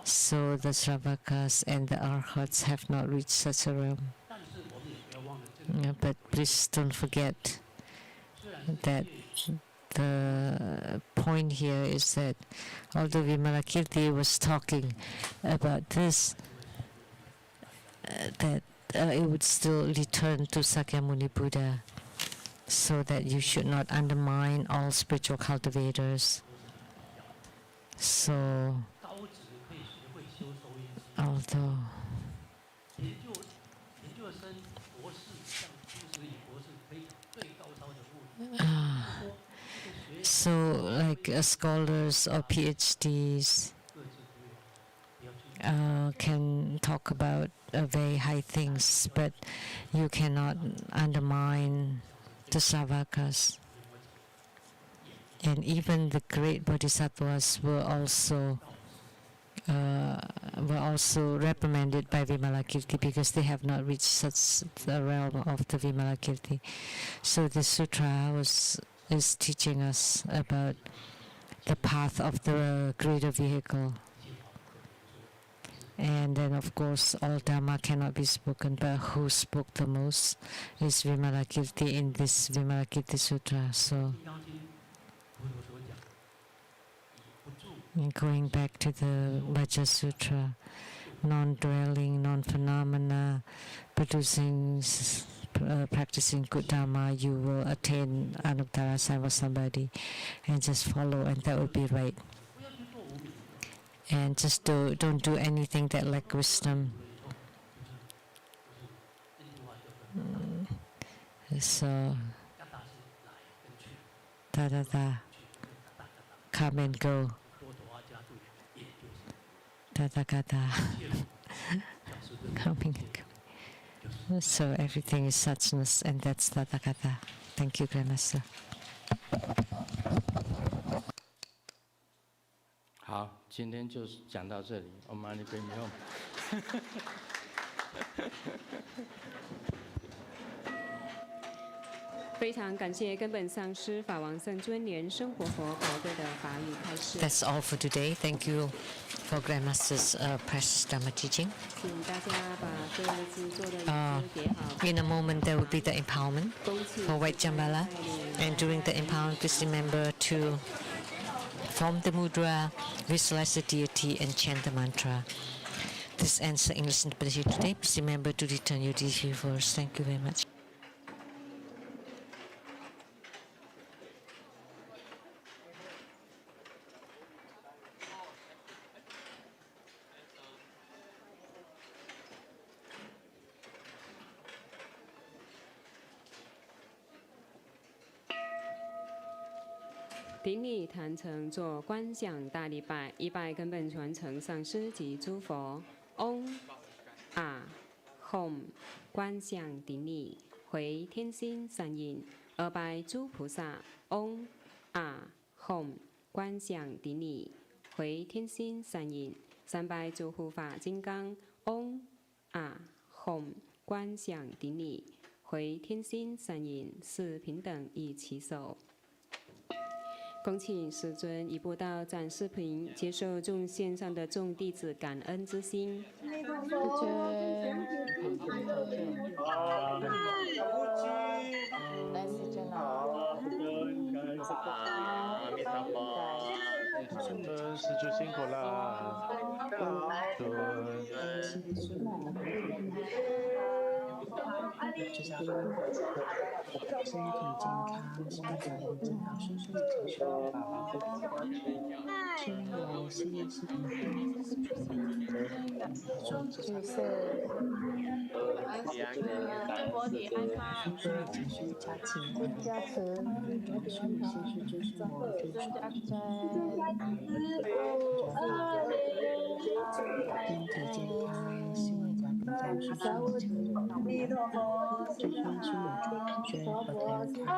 So the Sravakas and the Arhats have not reached such a realm. But please don't forget that the point here is that although Vimalakirti was talking about this, that it would still return to Sakyamuni Buddha, so that you should not undermine all spiritual cultivators. So, although so like scholars or PhDs can talk about very high things, but you cannot undermine the Sravakas. And even the great bodhisattvas were also reprimanded by Vimalakirti because they have not reached such the realm of the Vimalakirti. So the sutra is teaching us about the path of the greater vehicle. And then of course all Dhamma cannot be spoken, but who spoke the most is Vimalakirti in this Vimalakirti Sutra. So going back to the Vajra Sutra, non-dwelling, non-phenomena, practicing good Dhamma, you will attain Anuttara Sarvasambhati, and just follow, and that will be right. And just don't do anything that lack wisdom. So, da, come and go. Da, coming and going. So everything is suchness, and that's Tathagata. Thank you, Grandmaster. 好，今天就讲到这里。Om Mani Padme Hum。非常感谢根本上师法王圣尊莲生活佛宝贵的法语开示。 That's all for today. Thank you for Grandmaster's precious Dhamma teaching. 请大家把各自做的椅子叠好。 In a moment, there will be the empowerment for White Jambala, and during the empowerment, please remember to form the mudra, visualize the deity, and chant the mantra. This ends the English interpretation today. Please remember to return your deity first. Thank you very much. “顶礼坛城做观想大礼拜，一拜根本传承上师及诸佛。嗡啊吽，观想顶礼，回天心善印。二拜诸菩萨。嗡啊吽，观想顶礼，回天心善印。三拜诸护法金刚。嗡啊吽，观想顶礼，回天心善印。四平等一起手。 恭请师尊移步到展示屏，接受众线上的众弟子感恩之心。师尊辛苦了。身体健康，心想很健康，顺顺的情绪，亲友事业是平安，注释，佛体安康，顺顺情绪加持，加持，顺顺情绪就是我的加持。身体健康，希望家庭家事顺利，亲人平安，子孙出门出感觉和天堂，长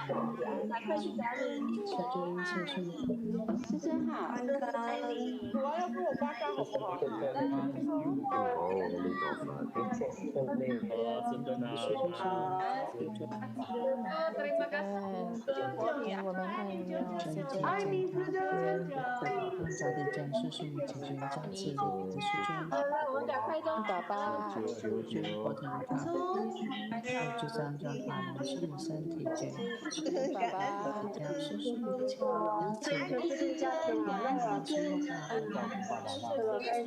寿健安康，全安康，求救一切顺利。师尊好，安康，我要跟我爸干好不好？Terima kasih，我们爱你哦，身体健康，家庭家事顺利，情绪家事理子孙我们赶快中爸爸，祝佛体康，就这样叫法门顺利，身体健康，爸爸家事顺利，亲人家庭平安，出入平安，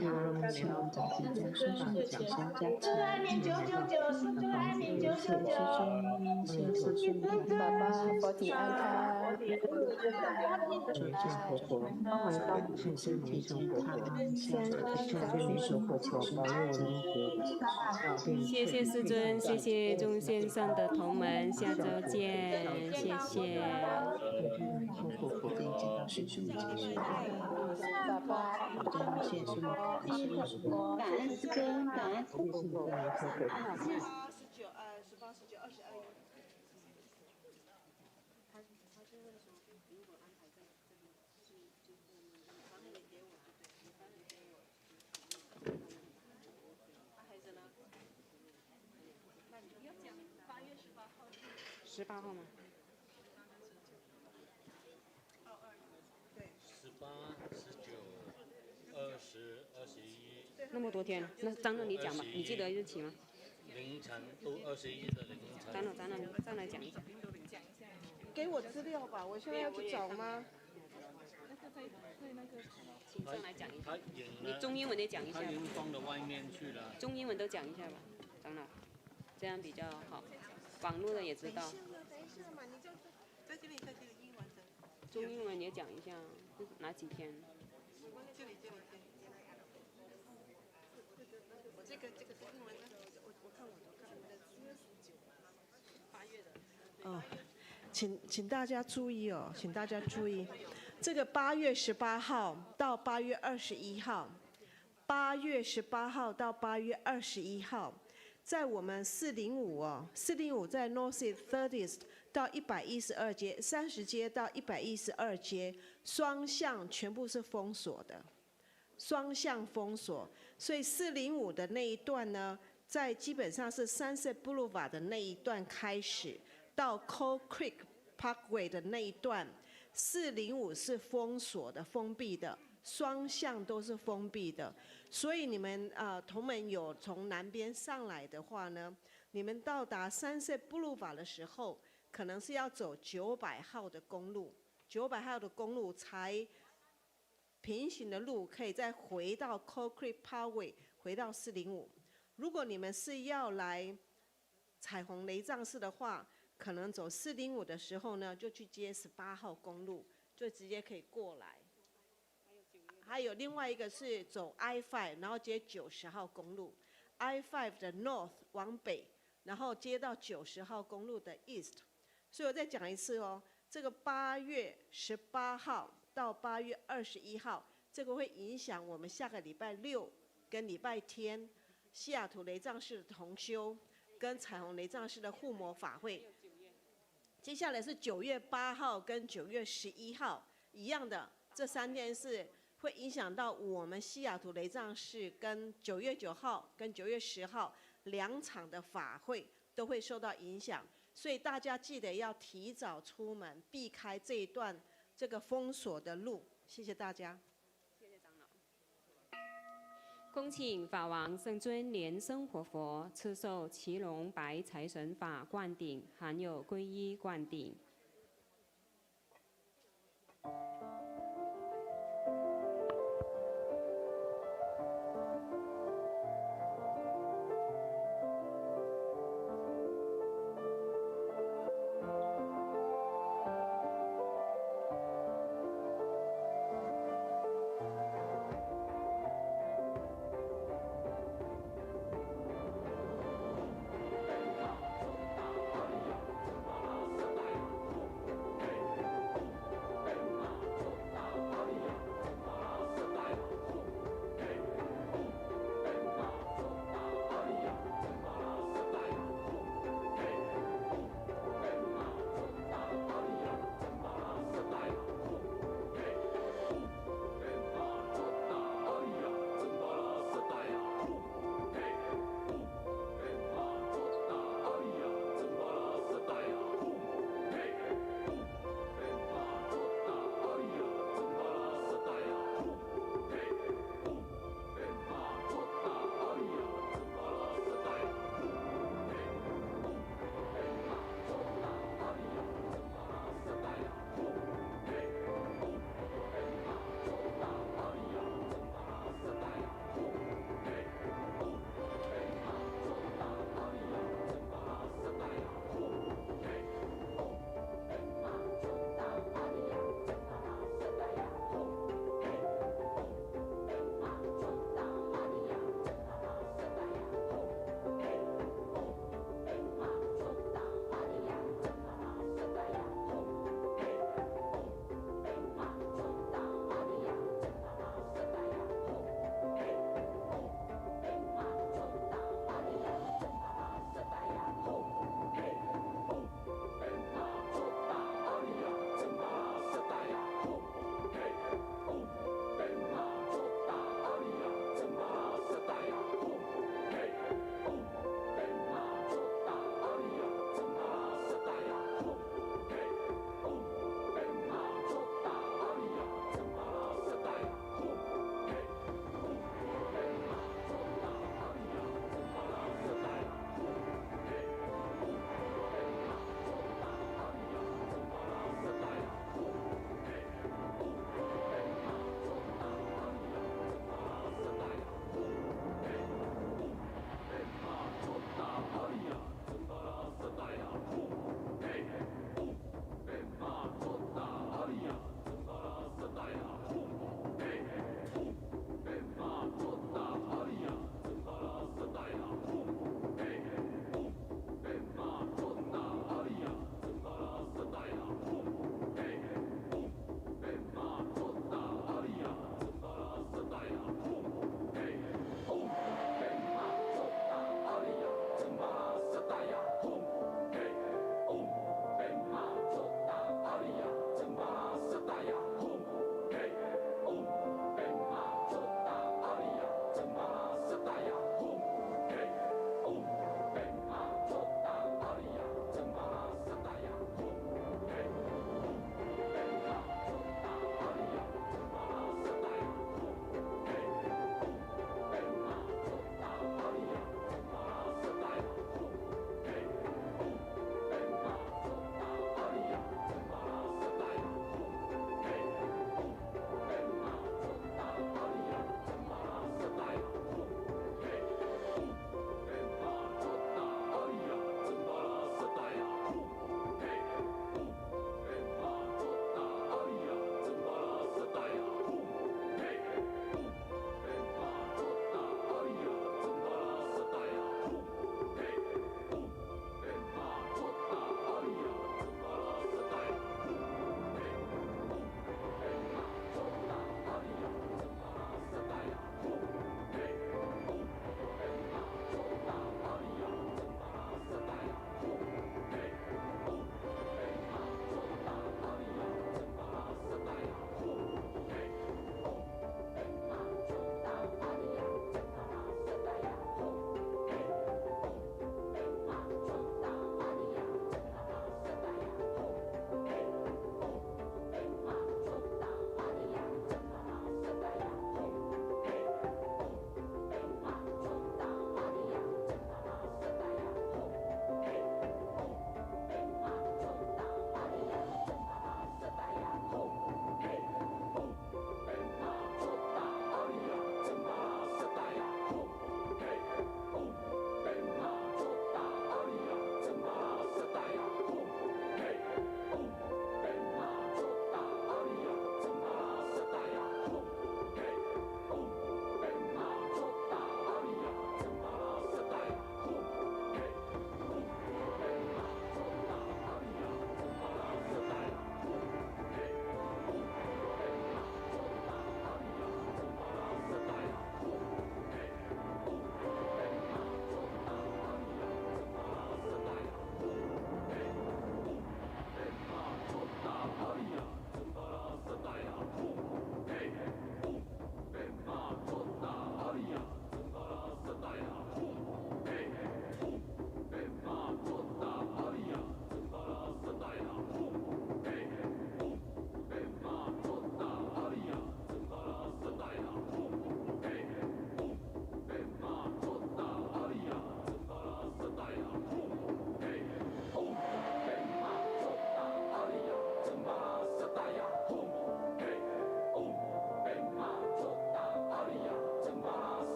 已经希望家庭家事顺利，请先家庭谢谢顺利，爸爸佛体安康，祝家祝身体健康，谢谢师尊，谢谢众线上的同门，下周见，谢谢。爸爸，谢谢顺利，感恩师尊，感恩师尊。18、19、19、22。18号吗？18、19、20、21。那么多天，那张乐你讲吧，你记得日期吗？凌晨都21的凌晨。张乐你上来讲一下。给我资料吧，我现在要去找吗？请上来讲一下。他你中英文也讲一下。他已经放到外面去了。中英文都讲一下吧，张乐，这样比较好。网络的也知道。等一下嘛，你就在这里英文的。中英文也讲一下，哪几天？这里。我这个英文的，我看我的8月的。哦，请大家注意哦，请大家注意，这个8月18号到8月21号，8月18号到8月21号。在我们405哦，405在 North 30th 到112街，30街到112街，双向全部是封锁的，双向封锁。所以405的那一段呢，在基本上是 Sunset Boulevard 的那一段开始，到 Coal Creek Parkway 的那一段，405是封锁的、封闭的，双向都是封闭的。所以你们同门有从南边上来的话呢，你们到达Sunset Boulevard的时候，可能是要走900号的公路，900号的公路才平行的路可以再回到 Coal Creek Parkway， 回到405。如果你们是要来彩虹雷藏寺的话，可能走405的时候呢，就去接18号公路，就直接可以过来。还有另外一个是走 I5， 然后接90号公路 ，I5 的 North 往北，然后接到90号公路的 East。所以我再讲一次哦，这个8月18号到8月21号，这个会影响我们下个礼拜6跟礼拜天西雅图雷藏寺的同修跟彩虹雷藏寺的护摩法会。接下来是9月8号跟9月11号一样的，这3天是会影响到我们西雅图雷藏寺跟9月9号跟9月10号2场的法会都会受到影响，所以大家记得要提早出门，避开这一段这个封锁的路。谢谢大家。谢谢长老。恭请法王圣尊莲生活佛赐授骑龙白财神法灌顶，含有皈依灌顶。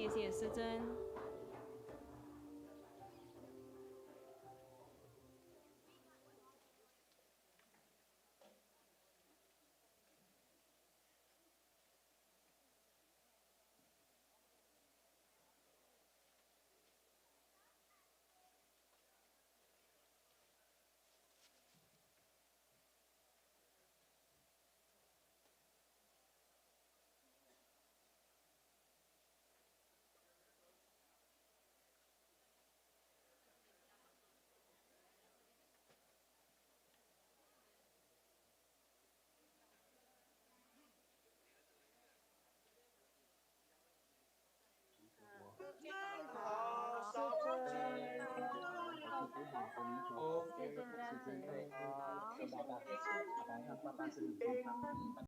谢谢师尊。OK，时间好，谢谢爸爸，爸爸身体健康。